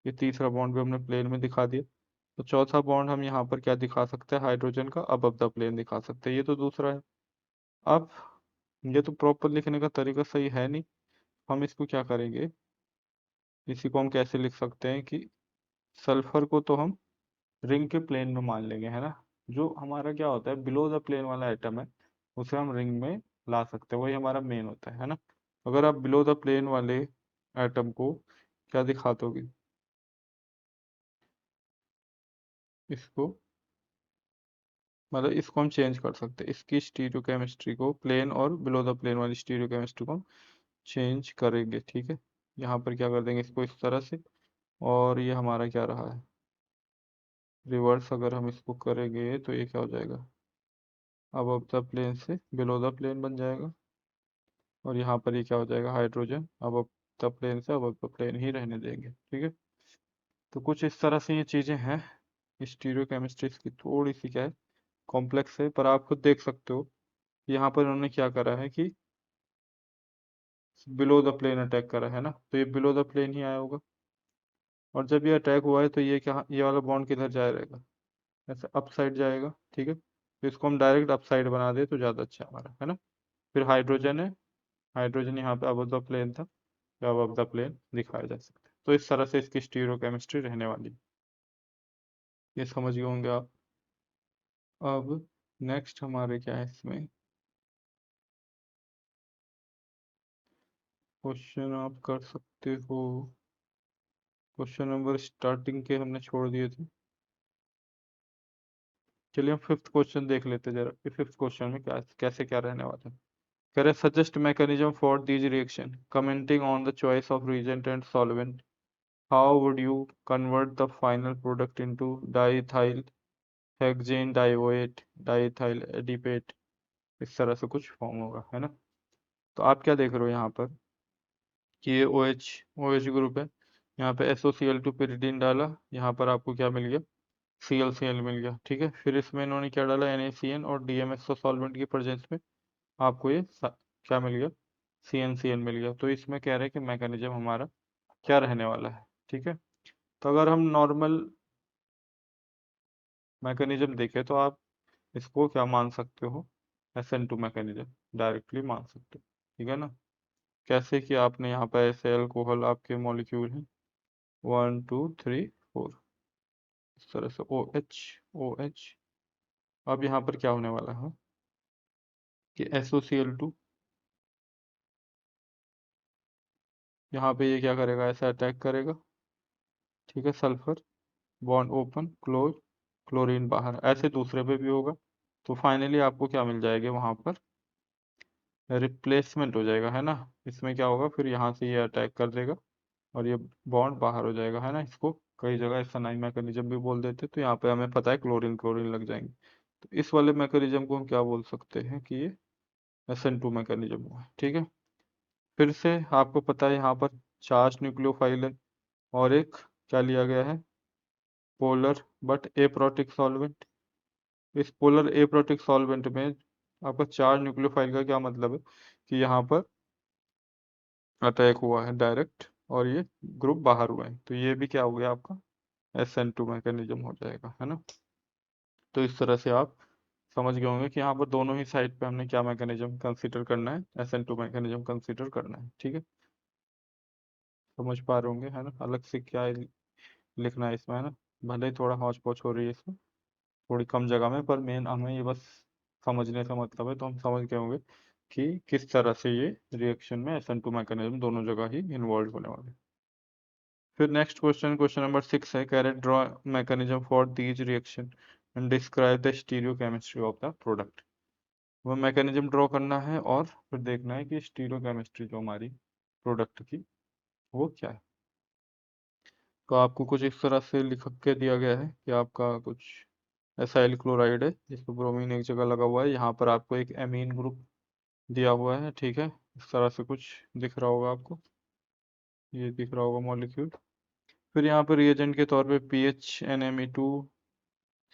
ये तीसरा बॉन्ड भी हमने प्लेन में दिखा दिया। तो चौथा बॉन्ड हम यहाँ पर क्या दिखा सकते हैं, हाइड्रोजन का अबव द प्लेन दिखा सकते हैं। ये तो दूसरा है। अब ये तो प्रॉपर लिखने का तरीका सही है नहीं, हम इसको क्या करेंगे, इसी को हम कैसे लिख सकते हैं कि सल्फर को तो हम रिंग के प्लेन में मान लेंगे, है ना। जो हमारा क्या होता है बिलो द प्लेन वाला आइटम है, उसे हम रिंग में ला सकते हैं, वही हमारा मेन होता है ना। अगर आप बिलो द प्लेन वाले आइटम को क्या दिखा दोगे, इसको मतलब इसको हम चेंज कर सकते हैं, इसकी स्टीरियोकेमिस्ट्री को, प्लेन और बिलो द प्लेन वाली स्टीरियोकेमिस्ट्री को हम चेंज करेंगे। ठीक है, यहाँ पर क्या कर देंगे इसको इस तरह से, और ये हमारा क्या रहा है, रिवर्स अगर हम इसको करेंगे तो ये क्या हो जाएगा, अब द प्लेन से बिलो द प्लेन बन जाएगा। और यहाँ पर ये क्या हो जाएगा, हाइड्रोजन अब द प्लेन से अब द प्लेन ही रहने देंगे। ठीक है, तो कुछ इस तरह से ये चीज़ें हैं। स्टीरियोकेमिस्ट्री की थोड़ी सी क्या है, कॉम्प्लेक्स है, पर आप खुद देख सकते हो यहाँ पर उन्होंने क्या करा है कि बिलो द प्लेन अटैक करा है ना, तो ये बिलो द प्लेन ही आया होगा। और जब ये अटैक हुआ है तो ये क्या, ये वाला बॉन्ड किधर जाएगा, ऐसे अप साइड जाएगा। ठीक है, तो इसको हम डायरेक्ट अप साइड बना दे तो ज़्यादा अच्छा हमारा, है ना। फिर हाइड्रोजन है, हाइड्रोजन यहाँ पे अबव द प्लेन था, तो अबव द प्लेन दिखाया जा सकता है। तो इस तरह से इसकी स्टीरियोकेमिस्ट्री रहने वाली है। ये समझ गए होंगे आप। अब नेक्स्ट हमारे क्या है इसमें, क्वेश्चन आप कर सकते हो। क्वेश्चन नंबर स्टार्टिंग के हमने छोड़ दिए थे। चलिए हम फिफ्थ क्वेश्चन देख लेते हैं जरा कि फिफ्थ क्वेश्चन में क्या कैसे क्या रहने वाला है। कह रहे suggest mechanism for these reaction commenting on the choice of reagent and solvent, how would you convert the final product into diethyl hexane dioate diethyl adipate. इस तरह से कुछ फॉर्म होगा, है ना। तो आप क्या देख रहे हो यहाँ पर कि ये OH ग्रुप है, यहाँ पे SOCl2 pyridine डाला, यहाँ पर आपको क्या मिल गया, ClCl मिल गया। ठीक है, फिर इसमें इन्होंने क्या डाला, NaCN और DMSO सॉल्वेंट की प्रेजेंस में आपको ये क्या मिल गया, CnCl मिल गया। तो इसमें कह रहे हैं कि मैकेनिज्म हमारा क्या रहने वाला है। ठीक है, तो अगर हम नॉर्मल मैकेनिज्म देखें तो आप इसको क्या मान सकते हो, SN2 मैकेनिज्म डायरेक्टली मान सकते हो। ठीक है ना। कैसे कि आपने यहाँ पर ऐसे अल्कोहल आपके मॉलिक्यूल हैं 1 2 3 4, इस तरह से OH। अब यहाँ पर क्या होने वाला है कि SOCl2, यहाँ पे ये क्या करेगा, ऐसा अटैक करेगा, ठीक है, sulphur bond open close, chlorine बाहर, ऐसे दूसरे पे भी होगा। तो फाइनली आपको क्या मिल जाएगा वहाँ पर, रिप्लेसमेंट हो जाएगा, है ना। इसमें क्या होगा फिर, यहाँ से ये अटैक कर देगा और ये बॉन्ड बाहर हो जाएगा, है ना। इसको कई जगह सनाई मैकेनिज्म भी बोल देते, तो यहाँ पे हमें पता है क्लोरीन क्लोरीन लग जाएंगे। तो इस वाले मैकेनिज्म को हम क्या बोल सकते हैं कि ये SN2 मैकेनिज्म हुआ, ठीक है। फिर से आपको पता है यहाँ पर चार्ज न्यूक्लियोफाइल है और एक क्या लिया गया है, पोलर बट एप्रोटिक सॉल्वेंट। इस पोलर एप्रोटिक सॉल्वेंट में आपका चार्ज न्यूक्लियोफाइल का क्या मतलब है कि यहाँ पर अटैक हुआ है डायरेक्ट और ये ग्रुप बाहर हुआ है, तो ये भी क्या हो गया आपका SN2 मैकेनिज्म हो जाएगा, है ना। तो इस तरह से आप समझ गए होंगे कि यहाँ पर दोनों ही साइड पे हमने क्या मैकेनिज्म कंसीडर करना है, SN2 मैकेनिज्म कंसीडर करना है, ठीक है। समझ पा रहे होंगे, है ना, अलग से क्या लिखना है इसमें, है ना। भले ही थोड़ा हौच पौच हो रही है इसमें, थोड़ी कम जगह में, पर मेन हमें ये बस समझने का मतलब है, तो हम समझ गए होंगे कि किस तरह से ये रिएक्शन में SN2 मैकेनिज्म दोनों जगह ही इन्वॉल्व होने वाले हैं। फिर नेक्स्ट क्वेश्चन, क्वेश्चन नंबर 6 है, कैरेट draw mechanism for these reaction and describe the stereochemistry of the product. वो मैकेनिज्म ड्रॉ करना है और फिर देखना है कि स्टीरियोकेमिस्ट्री जो हमारी प्रोडक्ट की वो क्या है। तो आपको कुछ इस तरह से लिख के दिया गया है कि आपका कुछ एसाइल क्लोराइड है जिसको ब्रोमीन एक जगह लगा हुआ है, यहाँ पर आपको एक एमीन ग्रुप दिया हुआ है, ठीक है। इस तरह से कुछ दिख रहा होगा आपको, ये दिख रहा होगा मॉलिक्यूल। फिर यहाँ पर रिएजेंट के तौर पे PH NMe2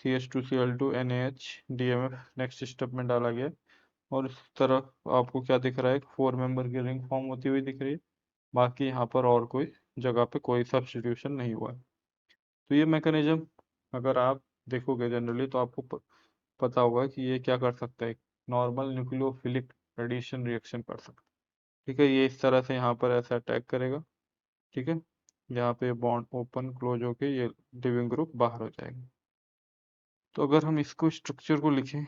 CH2Cl2 NaH DMF next step में डाला गया। और इस तरफ आपको क्या दिख रहा है, 4 मेंबर की रिंग फॉर्म होती हुई दिख रही है। बाकी यहाँ पर और कोई जगह पे कोई सब्स्टिट्यूशन नहीं हुआ है। तो ये मैकेनिज्म अगर आप देखोगे जनरली तो आपको पता होगा कि ये क्या कर सकता है, नॉर्मल न्यूक्लियोफिलिक एडिशन रिएक्शन कर सकता है, ठीक है। ये इस तरह से यहाँ पर ऐसा अटैक करेगा, ठीक है। यहाँ पे बॉन्ड ओपन क्लोज होके ये लिविंग ग्रुप बाहर हो जाएगा। तो अगर हम इसको स्ट्रक्चर को लिखें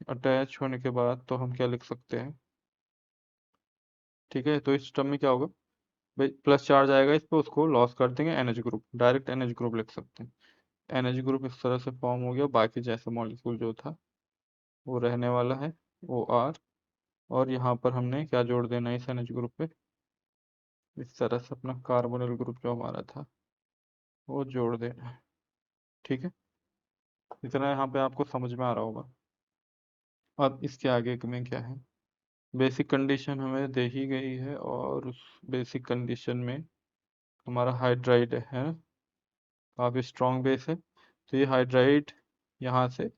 अटैच होने के बाद, तो हम क्या लिख सकते हैं, ठीक है। तो इस टर्म में क्या होगा भाई, प्लस चार्ज आएगा इस पर, उसको लॉस कर देंगे NH group, direct NH group लिख सकते हैं। NH ग्रुप इस तरह से फॉर्म हो गया, बाकी जैसे मॉलिक्यूल जो था वो रहने वाला है OR। और यहाँ पर हमने क्या जोड़ देना है इस NH ग्रुप पे, इस तरह से अपना कार्बोनिल ग्रुप जो हमारा था वो जोड़ देना है, ठीक है। इतना यहाँ पे आपको समझ में आ रहा होगा। अब इसके आगे में क्या है, बेसिक कंडीशन हमें दे ही गई है और उस बेसिक कंडीशन में हमारा हाइड्राइड है ना, काफ़ी स्ट्रॉन्ग बेस है। तो ये हाइड्राइड यहाँ से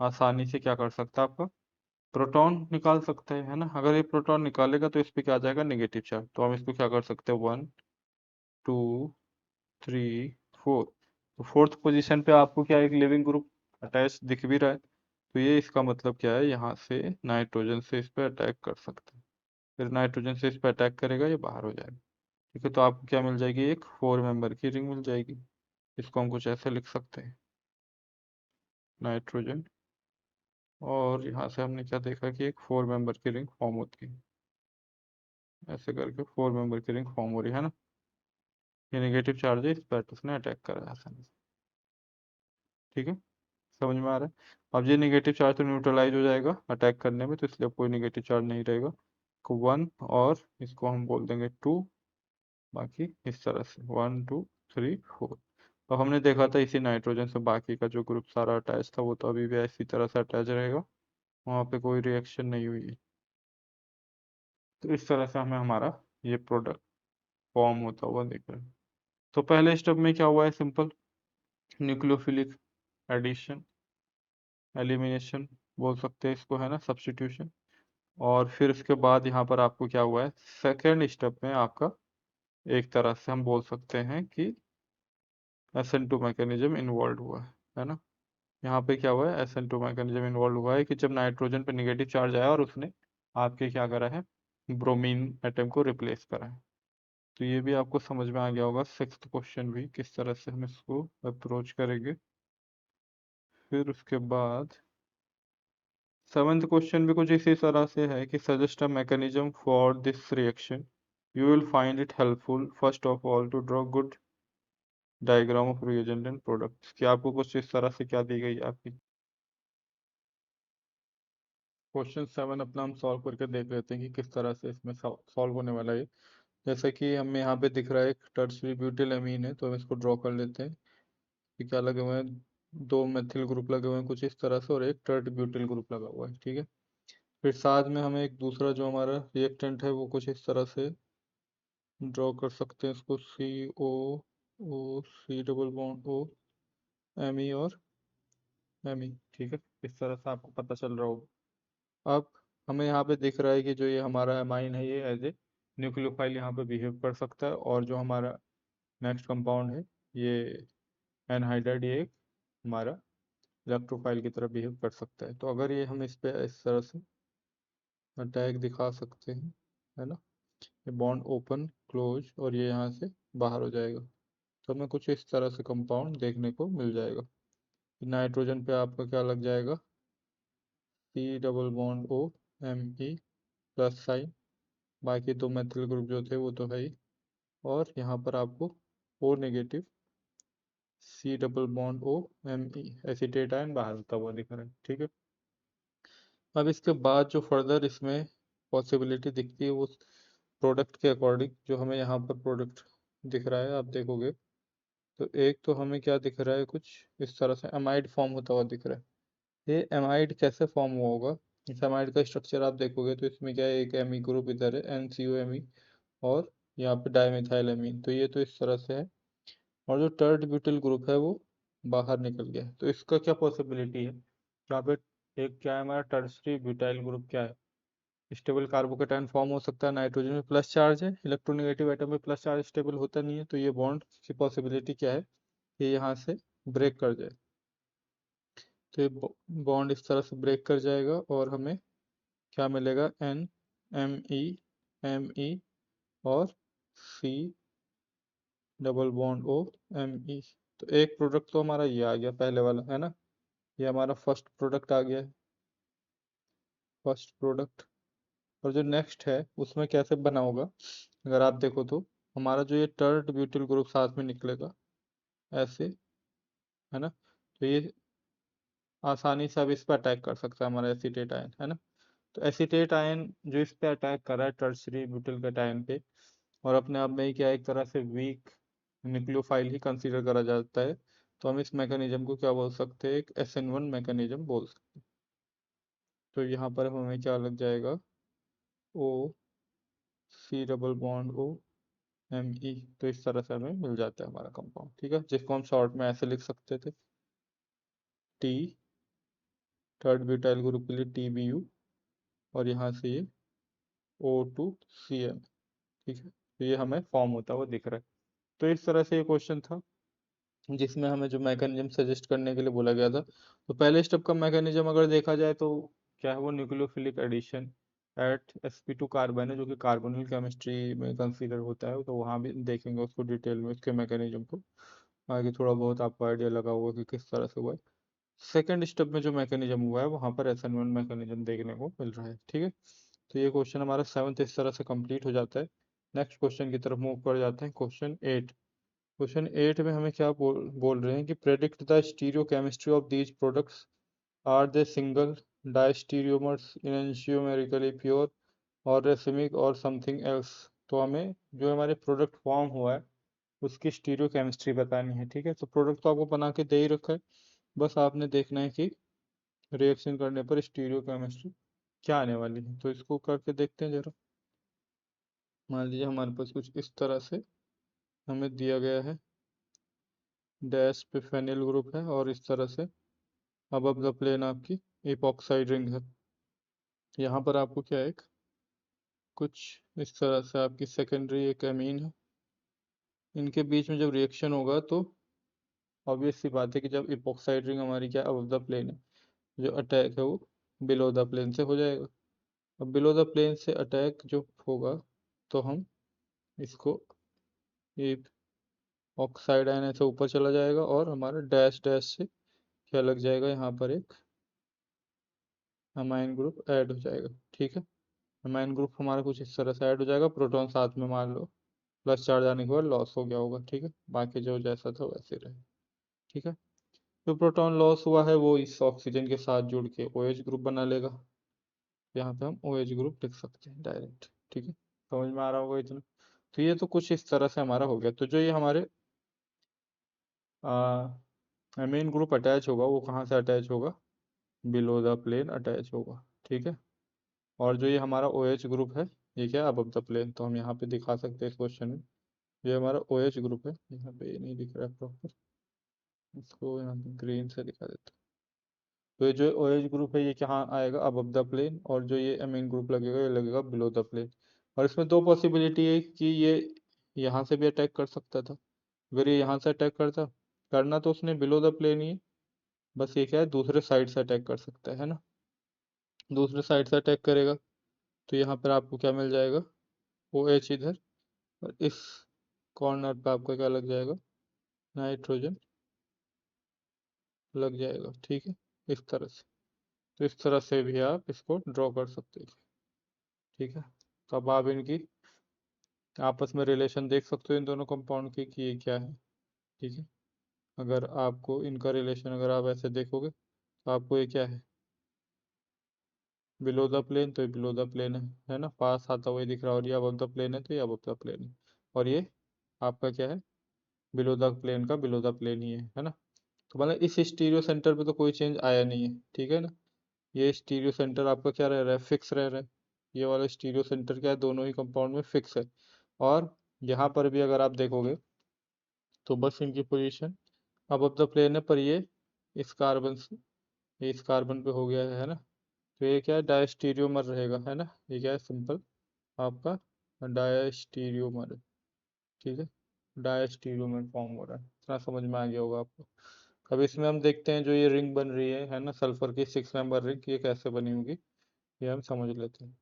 आसानी से क्या कर सकता है, आपका प्रोटॉन निकाल सकते हैं, है ना। अगर ये प्रोटॉन निकालेगा तो इस पे क्या आ जाएगा, नेगेटिव चार्ज। तो हम इसको क्या कर सकते हैं, 1 2 3 4। तो फोर्थ पोजीशन पे आपको क्या एक लिविंग ग्रुप अटैच दिख भी रहा है, तो ये इसका मतलब क्या है, यहाँ से नाइट्रोजन से इस पे अटैक कर सकते हैं। फिर नाइट्रोजन से इस पे अटैक करेगा, ये बाहर हो जाएगा, ठीक है। तो आपको क्या मिल जाएगी, एक 4 मेंबर की रिंग मिल जाएगी। इसको हम कुछ ऐसे लिख सकते हैं, नाइट्रोजन, और यहाँ से हमने क्या देखा कि एक 4 मेंबर की रिंग फॉर्म होती है, ऐसे करके 4 मेंबर की रिंग फॉर्म हो रही है ना। ये नेगेटिव चार्ज है, इस पर उसने अटैक करा है आसानी से, ठीक है। समझ में आ रहा है। अब ये नेगेटिव चार्ज तो न्यूट्रलाइज हो जाएगा अटैक करने में, तो इसलिए कोई नेगेटिव चार्ज नहीं रहेगा। को 1 और इसको हम बोल देंगे 2, बाकी इस तरह से 1 2 3 4। तो हमने देखा था इसी नाइट्रोजन से बाकी का जो ग्रुप सारा अटैच था वो तो अभी भी इसी तरह से अटैच रहेगा, वहाँ पे कोई रिएक्शन नहीं हुई है। तो इस तरह से हमें हमारा ये प्रोडक्ट फॉर्म होता हुआ दिख रहा है। तो पहले स्टेप में क्या हुआ है, सिंपल न्यूक्लियोफिलिक एडिशन एलिमिनेशन बोल सकते हैं इसको, है ना, सब्स्टिट्यूशन। और फिर उसके बाद यहाँ पर आपको क्या हुआ है, सेकेंड स्टेप में आपका एक तरह से हम बोल सकते हैं कि SN2 मैकेनिज्म इन्वॉल्व हुआ है ना। यहाँ पे क्या हुआ है, SN2 मैकेनिज्म इन्वॉल्व हुआ है कि जब नाइट्रोजन पे नेगेटिव चार्ज आया और उसने आपके क्या करा है, ब्रोमीन एटम को रिप्लेस करा है। तो ये भी आपको समझ में आ गया होगा। सिक्स्थ क्वेश्चन भी किस तरह से हम इसको अप्रोच करेंगे। फिर उसके बाद सेवन्थ क्वेश्चन भी कुछ इसी तरह से है कि suggest a mechanism for this reaction, you will find it helpful first of all to draw good diagram of reagent and products. कि आपको कुछ इस तरह से क्या दी गई है आपकी। क्वेश्चन 7 अपना हम सॉल्व करके देख लेते हैं कि किस तरह से इसमें सॉल्व होने वाला है। जैसे कि हमें यहाँ पे दिख रहा है एक टर्सरी ब्यूटिल अमीन है, तो हम इसको ड्रॉ कर लेते हैं कि क्या लगे हुए हैं, दो मेथिल ग्रुप लगे हुए हैं कुछ इस तरह से, और एक टर्ट ब्यूटिल ग्रुप लगा हुआ है। ठीक है, फिर साथ में हमें एक दूसरा जो हमारा रिएक्टेंट है वो कुछ इस तरह से ड्रॉ कर सकते हैं इसको, CO, C double bond O, Me और Me। ठीक है, इस तरह से आपको पता चल रहा होगा। अब हमें यहाँ पे दिख रहा है कि जो ये हमारा अमाइन है ये एज ए न्यूक्लियोफाइल यहाँ पे बिहेव कर सकता है, और जो हमारा नेक्स्ट कंपाउंड है ये एनहाइड्राइड, ये एक हमारा इलेक्ट्रोफाइल की तरह बिहेव कर सकता है। तो अगर ये हम इस पे इस तरह से अटैक दिखा सकते हैं, है ना, ये बॉन्ड ओपन क्लोज और ये यहाँ से बाहर हो जाएगा, तो हमें कुछ इस तरह से कंपाउंड देखने को मिल जाएगा। नाइट्रोजन पे आपका क्या लग जाएगा, C double bond O, Me plus sign, बाकी दो मेथिल ग्रुप जो थे वो तो है ही, और यहाँ पर आपको O negative C double bond O, Me acetate ion बाहर होता हुआ दिख रहा है। ठीक है, अब इसके बाद जो फर्दर इसमें पॉसिबिलिटी दिखती है वो प्रोडक्ट के अकॉर्डिंग, जो हमें यहाँ पर प्रोडक्ट दिख रहा है आप देखोगे, तो एक तो हमें क्या दिख रहा है, कुछ इस तरह से एमाइड फॉर्म होता हुआ दिख रहा है। ये एमाइड कैसे फॉर्म हुआ होगा, इस एमाइड का स्ट्रक्चर आप देखोगे तो इसमें क्या है, एक एमी ग्रुप इधर है NCOMe, और यहाँ पे डाईमिथाइल एमीन, तो ये तो इस तरह से है, और जो टर्ट ब्यूटिल ग्रुप है वो बाहर निकल गया है। तो इसका क्या पॉसिबिलिटी है, यहाँ पे एक क्या है हमारा टर्सरी ब्यूटाइल ग्रुप, क्या है स्टेबल कार्बोकेटायन फॉर्म हो सकता है, नाइट्रोजन में प्लस चार्ज है, इलेक्ट्रोनेगेटिव एटम में प्लस चार्ज स्टेबल होता नहीं है, तो ये बॉन्ड की पॉसिबिलिटी क्या है, ये यहाँ से ब्रेक कर जाए। तो ये बॉन्ड इस तरह से ब्रेक कर जाएगा और हमें क्या मिलेगा, NMe और C double bond O, Me। तो एक प्रोडक्ट तो हमारा ये आ गया पहले वाला, है ना, ये हमारा फर्स्ट प्रोडक्ट आ गया है, फर्स्ट प्रोडक्ट। और जो नेक्स्ट है उसमें कैसे बना होगा, अगर आप देखो तो हमारा जो ये टर्ट ब्यूटिल ग्रुप साथ में निकलेगा ऐसे, है ना, तो ये आसानी से अब इस पर अटैक कर सकता है हमारा एसीटेट आयन, है ना। तो एसीटेट आयन जो इस पे अटैक कर रहा है टर्सरी ब्यूटिल कैटायन पे, और अपने आप में ही क्या एक तरह से वीक न्यूक्लियोफाइल ही कंसीडर करा जाता है, तो हम इस मैकेनिज्म को क्या बोल सकते हैं, एक SN1 मैकेनिज्म बोल सकते हैं। तो यहाँ पर हमें क्या लग जाएगा, O C double bond O, Me। तो इस तरह से हमें मिल जाता है हमारा कंपाउंड। ठीक है, जिसको हम शॉर्ट में ऐसे लिख सकते थे, T, थर्ड ब्यूटाइल ग्रुप के लिए TBU, और यहाँ से ये O2CM। ठीक है, तो ये हमें फॉर्म होता हुआ दिख रहा है। तो इस तरह से ये क्वेश्चन था जिसमें हमें जो मैकेनिज्म सजेस्ट करने के लिए बोला गया था। तो पहले स्टेप का मैकेनिज्म अगर देखा जाए तो क्या है, वो nucleophilic addition at sp2 carbon है, जो कि कार्बोनिल केमिस्ट्री में कंसीडर होता है, तो वहाँ भी देखेंगे उसको डिटेल में, उसके मैकेनिज्म को आगे थोड़ा बहुत आपको आइडिया लगा होगा कि किस तरह से हुआ है। सेकेंड स्टेप में जो मैकेनिज्म हुआ है वहाँ पर SN1 मैकेनिज्म देखने को मिल रहा है। ठीक है, तो ये क्वेश्चन हमारा 7th इस तरह से कंप्लीट हो जाता है। नेक्स्ट क्वेश्चन की तरफ मूव कर जाते हैं, क्वेश्चन 8। क्वेश्चन 8 में हमें क्या बोल रहे हैं कि predict the stereochemistry of these products, are they single diastereomers, enantiomerically pure और रेसिमिक और समथिंग एल्स। तो हमें जो हमारे प्रोडक्ट फॉर्म हुआ है उसकी स्टीरियो केमिस्ट्री बतानी है। ठीक है, तो प्रोडक्ट तो आपको बना के दे ही रखा है, बस आपने देखना है कि रिएक्शन करने पर स्टीरियो केमिस्ट्री क्या आने वाली है। तो इसको करके देखते हैं जरा। मान लीजिए हमारे पास कुछ इस तरह से हमें दिया गया है, डैश पे फेनिल ग्रुप है और इस तरह से अबव द प्लेन आपकी इपॉक्साइड रिंग है। यहाँ पर आपको क्या है, कुछ इस तरह से आपकी सेकेंडरी एक एमीन है, इनके बीच में जब रिएक्शन होगा तो ऑब्वियस सी बात है कि जब इपॉक्साइड रिंग हमारी क्या अबव द प्लेन है, जो अटैक है वो बिलो द प्लेन से हो जाएगा। अब बिलो द प्लेन से अटैक जो होगा तो हम इसको, ये ऑक्साइड आयन ऐसे ऊपर चला जाएगा और हमारा डैश डैश से क्या लग जाएगा, यहाँ पर एक अमाइन ग्रुप ऐड हो जाएगा। ठीक है, अमाइन ग्रुप हमारा कुछ इस तरह से ऐड हो जाएगा, प्रोटॉन साथ में मान लो प्लस चार्ज आने के बाद लॉस हो गया होगा। ठीक है, बाकी जो जैसा था वैसे रहे। ठीक है, जो प्रोटॉन लॉस हुआ है वो इस ऑक्सीजन के साथ जुड़ के OH ग्रुप बना लेगा। यहाँ पे हम OH ग्रुप लिख सकते हैं डायरेक्ट। ठीक है, समझ में आ रहा होगा इतना। तो ये तो कुछ इस तरह से हमारा हो गया। तो जो ये हमारे अमीन ग्रुप अटैच होगा वो कहाँ से अटैच होगा, बिलो द प्लेन अटैच होगा। ठीक है, और जो ये हमारा OH ग्रुप है ये क्या है, अबव द प्लेन। तो हम यहाँ पे दिखा सकते हैं इस क्वेश्चन में, ये हमारा OH ग्रुप है। यहाँ पे ये नहीं दिख रहा है प्रॉपर, इसको यहाँ पे ग्रीन से दिखा देते हैं। तो ये जो OH ग्रुप है ये कहाँ आएगा, अबव द प्लेन, और जो ये अमीन ग्रुप लगेगा ये लगेगा बिलो द प्लेन। और इसमें दो पॉसिबिलिटी है कि ये यहाँ से भी अटैक कर सकता था। अगर ये यहाँ से अटैक करता, करना तो उसने बिलो द प्लेन ही है, बस ये क्या है दूसरे साइड से अटैक कर सकता है ना। दूसरे साइड से अटैक करेगा तो यहाँ पर आपको क्या मिल जाएगा, OH इधर, और इस कॉर्नर पे आपका क्या लग जाएगा, नाइट्रोजन लग जाएगा। ठीक है, इस तरह से। तो इस तरह से भी आप इसको ड्रॉ कर सकते हैं। ठीक है, तो अब आप इनकी आपस में रिलेशन देख सकते हो इन दोनों कंपाउंड की कि ये क्या है। ठीक है, अगर आपको इनका रिलेशन अगर आप ऐसे देखोगे तो आपको ये क्या है, बिलो द प्लेन, तो ये बिलो द प्लेन है ना, पास आता हुआ दिख रहा है। और ये अबव द प्लेन है तो ये अबव द प्लेन है। और ये आपका क्या है, बिलो द प्लेन का बिलो द प्लेन ही है ना। तो मतलब इस स्टीरियो सेंटर पे तो कोई चेंज आया नहीं है। ठीक है ना, ये स्टीरियो सेंटर आपका क्या रह रहा है, फिक्स रह रहा है। ये वाला स्टीरियो सेंटर क्या है, दोनों ही कंपाउंड में फिक्स है। और यहाँ पर भी अगर आप देखोगे तो बस इनकी पोजीशन अब द प्लेन है, पर ये इस कार्बन से, ये इस कार्बन पे हो गया है ना। तो ये क्या है, डायस्टीरियोमर रहेगा है ना। ये क्या है, सिंपल आपका डायस्टीरियोमर है। ठीक है, डायस्टीरियोमर फॉर्म हो रहा है, इतना समझ में आ गया होगा आपको। अब इसमें हम देखते हैं जो ये रिंग बन रही है ना, सल्फर की 6 मेंबर रिंग, ये कैसे बनी होगी ये हम समझ लेते हैं।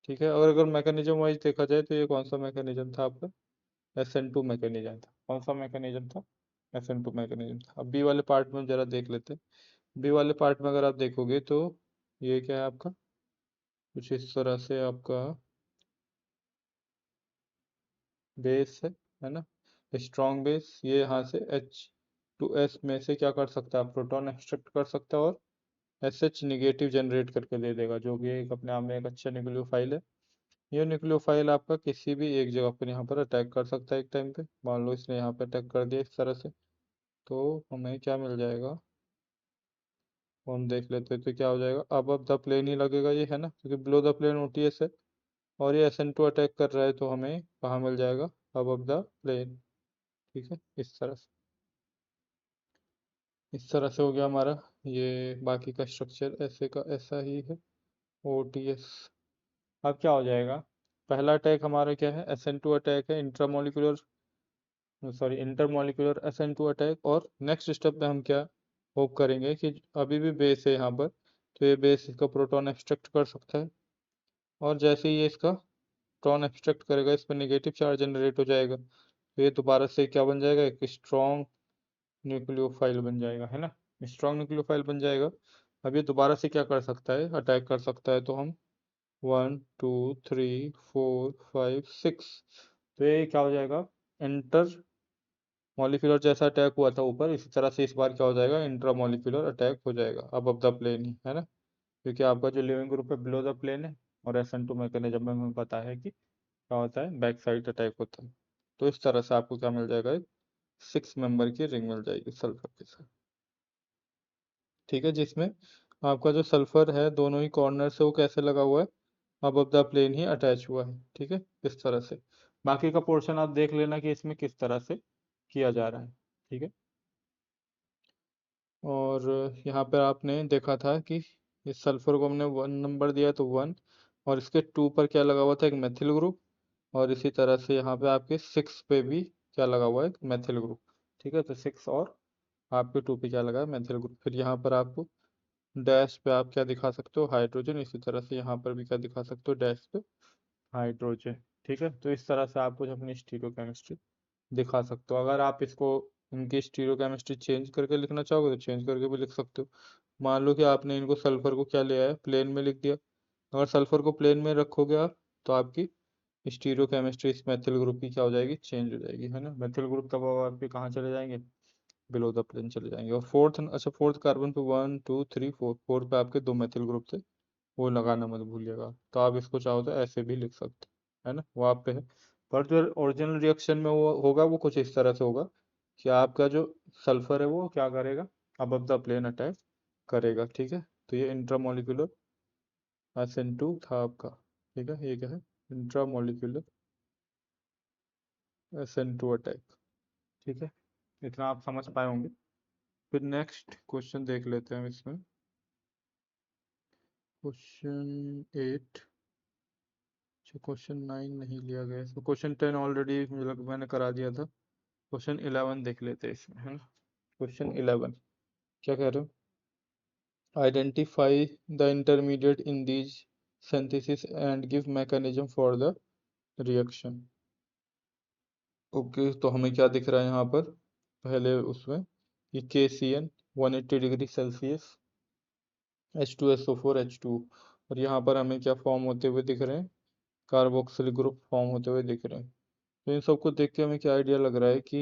ठीक है, और अगर मैकेनिज्म वाइज देखा जाए तो ये कौन सा मैकेनिज्म था आपका, SN2 मैकेनिज्म था। कौन सा मैकेनिज्म था, SN2 मैकेनिज्म था। अब बी वाले पार्ट में जरा देख लेते हैं। बी वाले पार्ट में अगर आप देखोगे तो ये क्या है आपका, कुछ इस तरह से आपका बेस है ना, स्ट्रॉन्ग बेस। ये यहाँ से H2S में से क्या कर सकता है, प्रोटॉन एक्सट्रैक्ट कर सकता है और SH निगेटिव जनरेट करके दे देगा, जो कि एक अपने आप में एक अच्छा न्यूक्लियोफाइल है। ये न्यूक्लियोफाइल आपका किसी भी एक जगह पर यहाँ पर अटैक कर सकता है एक टाइम पे। मान लो इसने यहाँ पे अटैक कर दिया इस तरह से, तो हमें क्या मिल जाएगा, वो हम देख लेते हैं। तो क्या हो जाएगा, अब द प्लेन ही लगेगा ये है ना, क्योंकि बिलो द प्लेन OTS है। और ये SN2 अटैक कर रहा है तो हमें कहाँ मिल जाएगा, अब द प्लेन। ठीक है, इस तरह से, इस तरह से हो गया हमारा ये। बाकी का स्ट्रक्चर ऐसे का ऐसा ही है, OTS। अब क्या हो जाएगा, पहला अटैक हमारा क्या है, SN2 अटैक है, intramolecular, sorry intermolecular SN2 attack. और नेक्स्ट स्टेप में हम क्या होप करेंगे कि अभी भी बेस है यहाँ पर, तो ये बेस इसका प्रोटॉन एक्सट्रैक्ट कर सकता है। और जैसे ही ये इसका प्रोटॉन एक्सट्रैक्ट करेगा इस पर नेगेटिव चार्ज जनरेट हो जाएगा, तो ये दोबारा से क्या बन जाएगा, एक स्ट्रॉन्ग न्यूक्लियोफाइल बन जाएगा है ना, स्ट्रॉन्ग न्यूक्लियोफाइल बन जाएगा। अब ये दोबारा से क्या कर सकता है, अटैक कर सकता है। तो हम 1 2 3 4 5 6, तो ये क्या हो जाएगा, इंटर मॉलिक्यूलर जैसा अटैक हुआ था ऊपर, इसी तरह से इस बार क्या हो जाएगा, इंट्रामॉलिक्यूलर अटैक हो जाएगा अब द प्लेन ही है ना, क्योंकि आपका जो लिविंग ग्रुप है बिलो द प्लेन है। और SN2 मैकेनिज्म में हमें पता है कि क्या होता है, बैक साइड अटैक होता है। तो इस तरह से आपको क्या मिल जाएगा, एक 6 मेंबर की रिंग मिल जाएगी सल्फर के साथ। ठीक है, जिसमें आपका जो सल्फर है दोनों ही कॉर्नर से वो कैसे लगा हुआ है, अब द प्लेन ही अटैच हुआ है। ठीक है, इस तरह से बाकी का पोर्शन आप देख लेना कि इसमें किस तरह से किया जा रहा है। ठीक है, और यहाँ पर आपने देखा था कि इस सल्फर को हमने 1 नंबर दिया तो 1, और इसके 2 पर क्या लगा हुआ था, एक मेथिल ग्रुप। और इसी तरह से यहाँ पे आपके 6 पे भी क्या लगा हुआ है, एक मेथिल ग्रुप। ठीक है, तो 6 और आपके 2 पे क्या लगा है, मेथिल ग्रुप। फिर यहाँ पर आपको डैश पे आप क्या दिखा सकते हो, हाइड्रोजन। इसी तरह से यहाँ पर भी क्या दिखा सकते हो, डैश पे हाइड्रोजन। ठीक है, तो इस तरह से आप कुछ अपनी स्टीरियोकेमिस्ट्री दिखा सकते हो। अगर आप इसको इनकी स्टीरियोकेमिस्ट्री चेंज करके लिखना चाहोगे तो चेंज करके भी लिख सकते हो। मान लो कि आपने इनको सल्फर को क्या लिया है, प्लेन में लिख दिया। अगर सल्फर को प्लेन में रखोगे आप तो आपकी स्टीरियोकेमिस्ट्री इस मेथिल ग्रुप की क्या हो जाएगी, चेंज हो जाएगी, है ना। मेथिल ग्रुप तब आपके कहाँ चले जाएंगे, बिलो द प्लेन चले जाएंगे। और फोर्थ, अच्छा फोर्थ कार्बन पे 1 2 3 4, फोर पे आपके 2 मेथिल ग्रुप थे, वो लगाना मत भूलिएगा। तो आप इसको चाहो तो ऐसे भी लिख सकते हो, है ना, वो आप पे है। पर जो ओरिजिनल रिएक्शन में वो होगा वो कुछ इस तरह से होगा कि आपका जो सल्फर है वो क्या करेगा, अब द प्लेन अटैक करेगा। ठीक है, तो ये इंट्रामोलिकुलर SN2 था आपका। ठीक है, ये क्या है, इंट्रामोलिकुलर SN2 अटैक। ठीक है, इतना आप समझ पाए होंगे। फिर नेक्स्ट क्वेश्चन देख लेते हैं हम इसमें। क्वेश्चन 8, अच्छा क्वेश्चन 9 नहीं लिया गया इसमें। क्वेश्चन 10 ऑलरेडी मैंने करा दिया था। क्वेश्चन 11 देख लेते हैं इसमें, है ना। क्वेश्चन 11 क्या कह रहे हो, identify the intermediate in these synthesis and give mechanism for the reaction. Okay, तो हमें क्या दिख रहा है यहाँ पर, पहले उसमें कि KCN 180 degree Celsius H2SO4 H2, और यहाँ पर हमें क्या फॉर्म होते हुए दिख रहे हैं, कार्बोक्सिल ग्रुप फॉर्म होते हुए दिख रहे हैं। तो इन सबको देख के हमें क्या आइडिया लग रहा है कि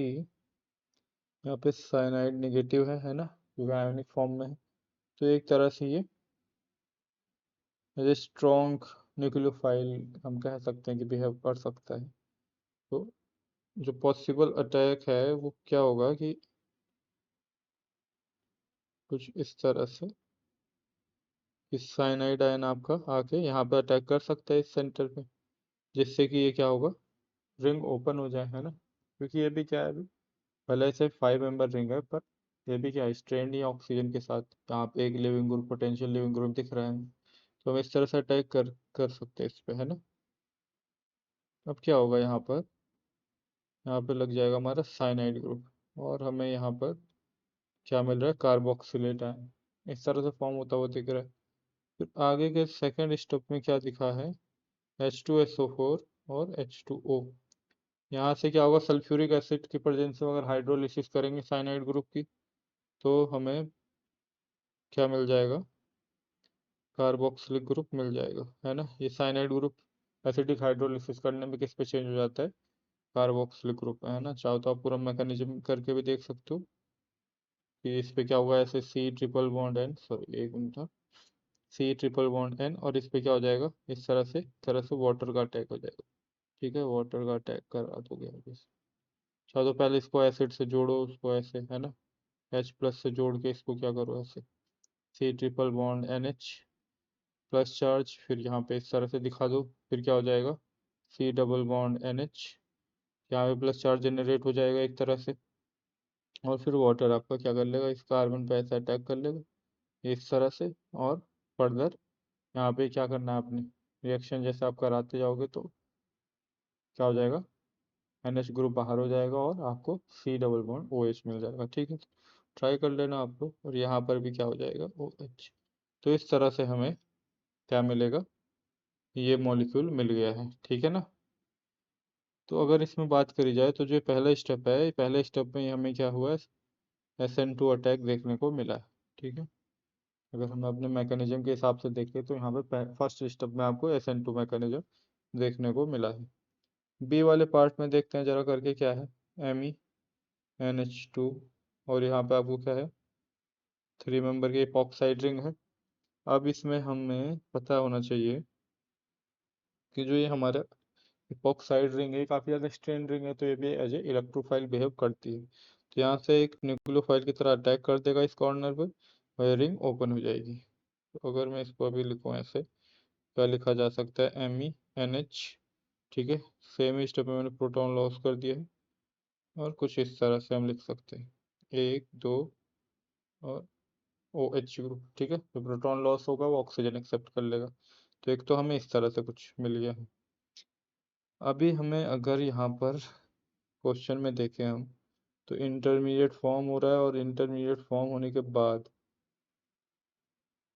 यहाँ पे साइनाइड निगेटिव है ना, क्योंकि आयोनिक फॉर्म में है। तो एक तरह से ये एज स्ट्रॉन्ग न्यूक्लियोफाइल हम कह सकते हैं कि बिहेव कर सकता है। तो जो पॉसिबल अटैक है वो क्या होगा कि कुछ इस तरह से इस साइनाइड आयन आपका आके यहाँ पे अटैक कर सकता है इस सेंटर पे, जिससे कि ये क्या होगा, रिंग ओपन हो जाए, है ना। क्योंकि ये भी क्या है, अभी भले से 5 मेंबर रिंग है पर ये भी क्या है, स्ट्रेंड ही ऑक्सीजन के साथ। यहाँ पे एक leaving group, potential leaving group दिख रहा है, तो हम इस तरह से अटैक कर सकते हैं इस पे, है ना। अब क्या होगा यहाँ पे लग जाएगा हमारा साइनाइड ग्रुप, और हमें यहाँ पर क्या मिल रहा है, कार्बोक्सिलेट आयन इस तरह से फॉर्म होता हुआ दिख रहा है। फिर आगे के सेकेंड स्टेप में क्या दिखा है, H2SO4 और H2O। यहाँ से क्या होगा, सल्फ्यूरिक एसिड की प्रेजेंस में अगर हाइड्रोलिसिस करेंगे साइनाइड ग्रुप की तो हमें क्या मिल जाएगा, कार्बोक्सिलिक ग्रुप मिल जाएगा, है ना। ये साइनाइड ग्रुप एसिडिक हाइड्रोलिसिस करने में किस पे चेंज हो जाता है, कार्बोक्सिलिक ग्रुप, है ना। चाहो तो आप पूरा मैकेनिज्म करके भी देख सकते हो कि इस पे क्या होगा, ऐसे C triple bond N, sorry एक मिनट था, C ट्रिपल बॉन्ड N, और इस पे क्या हो जाएगा, इस तरह से वाटर का अटैक हो जाएगा। ठीक है, वाटर का अटैक करा दोगे आप इस। चाहो तो पहले इसको एसिड से जोड़ो, उसको ऐसे, है ना, H+ से जोड़ के इसको क्या करो ऐसे, C triple bond NH plus charge, फिर यहाँ पे इस तरह से दिखा दो, फिर क्या हो जाएगा, C डबल बॉन्ड NH, यहाँ पे प्लस चार्ज जनरेट हो जाएगा एक तरह से, और फिर वाटर आपका क्या कर लेगा, इस कार्बन पे ऐसे अटैक कर लेगा इस तरह से। और फर्दर यहाँ पे क्या करना है आपने, रिएक्शन जैसे आप कराते जाओगे तो क्या हो जाएगा, NH ग्रुप बाहर हो जाएगा और आपको C डबल बॉन्ड OH मिल जाएगा। ठीक है, ट्राई कर लेना आप लोग, और यहाँ पर भी क्या हो जाएगा, OH। तो इस तरह से हमें क्या मिलेगा, ये मॉलिक्यूल मिल गया है, ठीक है ना। तो अगर इसमें बात करी जाए तो जो पहला स्टेप है, पहले स्टेप में हमें क्या हुआ है, SN2 अटैक देखने को मिला है। ठीक है, अगर हम अपने मैकेनिज्म के हिसाब से देखें तो यहाँ पे फर्स्ट स्टेप में आपको SN2 मैकेनिज्म देखने को मिला है। बी वाले पार्ट में देखते हैं जरा करके क्या है, MEnH2, और यहाँ पे आपको क्या है, 3 मेंबर की इपॉक्साइड रिंग है। अब इसमें हमें पता होना चाहिए कि जो ये हमारा इपॉक्साइड रिंग है काफ़ी ज़्यादा स्ट्रेन रिंग है, तो ये भी एज ए इलेक्ट्रोफाइल बिहेव करती है। तो यहाँ से एक न्यूक्लियोफाइल की तरह अटैक कर देगा इस कॉर्नर पर, और ये रिंग ओपन हो जाएगी। तो अगर मैं इसको अभी लिखूँ ऐसे, क्या लिखा जा सकता है, MEnH। ठीक है, सेम ही स्टेप में मैंने प्रोटॉन लॉस कर दिया है, और कुछ इस तरह से हम लिख सकते हैं 1 2 और OH ग्रुप। ठीक है, जो प्रोटॉन लॉस होगा वो ऑक्सीजन एक्सेप्ट कर लेगा। तो एक तो हमें इस तरह से कुछ मिल गया है। अभी हमें अगर यहाँ पर क्वेश्चन में देखें हम, तो इंटरमीडिएट फॉर्म हो रहा है, और इंटरमीडिएट फॉर्म होने के बाद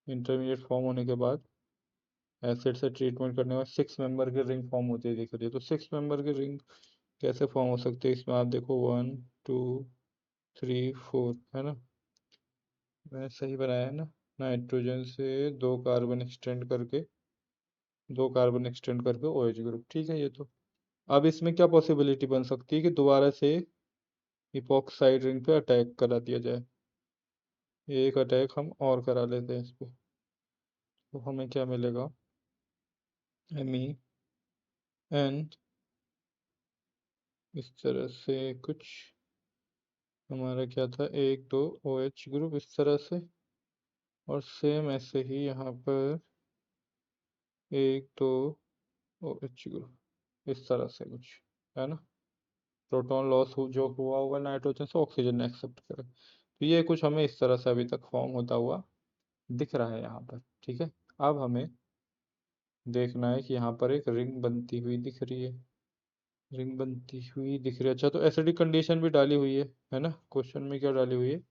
इंटरमीडिएट फॉर्म होने के बाद एसिड से ट्रीटमेंट करने के बाद 6 मेंबर की रिंग फॉर्म होती है दिख रही है। तो 6 मेंबर की रिंग कैसे फॉर्म हो सकती है? इसमें आप देखो 1 2 3 4 है ना, मैंने सही बनाया है ना। नाइट्रोजन से 2 कार्बन एक्सटेंड करके OH ग्रुप, ठीक है ये तो। अब इसमें क्या पॉसिबिलिटी बन सकती है कि दोबारा से इपॉक्साइड रिंग पे अटैक करा दिया जाए। एक अटैक हम और करा लेते हैं इस पे, तो हमें क्या मिलेगा? MEN, इस तरह से कुछ हमारा क्या था, 1 2 OH ग्रुप इस तरह से, और सेम ऐसे ही यहाँ पर 1 2 OH ग्रुप इस तरह से कुछ, है ना। प्रोटॉन लॉस जो हुआ होगा नाइट्रोजन से, ऑक्सीजन ने एक्सेप्ट करा, तो ये कुछ हमें इस तरह से अभी तक फॉर्म होता हुआ दिख रहा है यहाँ पर, ठीक है। अब हमें देखना है कि यहाँ पर एक रिंग बनती हुई दिख रही है, रिंग बनती हुई दिख रही है। अच्छा, तो एसिडिक कंडीशन भी डाली हुई है ना। क्वेश्चन में क्या डाली हुई है?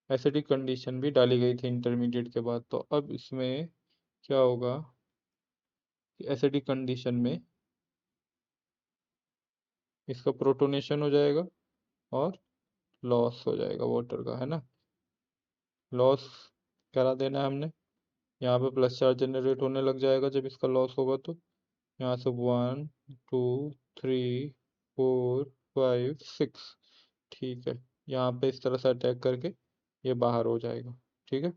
एसिडिक कंडीशन भी डाली गई थी इंटरमीडिएट के बाद। तो अब इसमें क्या होगा कि एसिडिक कंडीशन में इसका प्रोटोनेशन हो जाएगा और लॉस हो जाएगा वाटर का, है ना। लॉस करा देना है हमने, यहाँ पे प्लस चार्ज जनरेट होने लग जाएगा जब इसका लॉस होगा। तो यहाँ से 1 2 3 4 5 6, ठीक है। यहाँ पे इस तरह से अटैक करके ये बाहर हो जाएगा, ठीक है।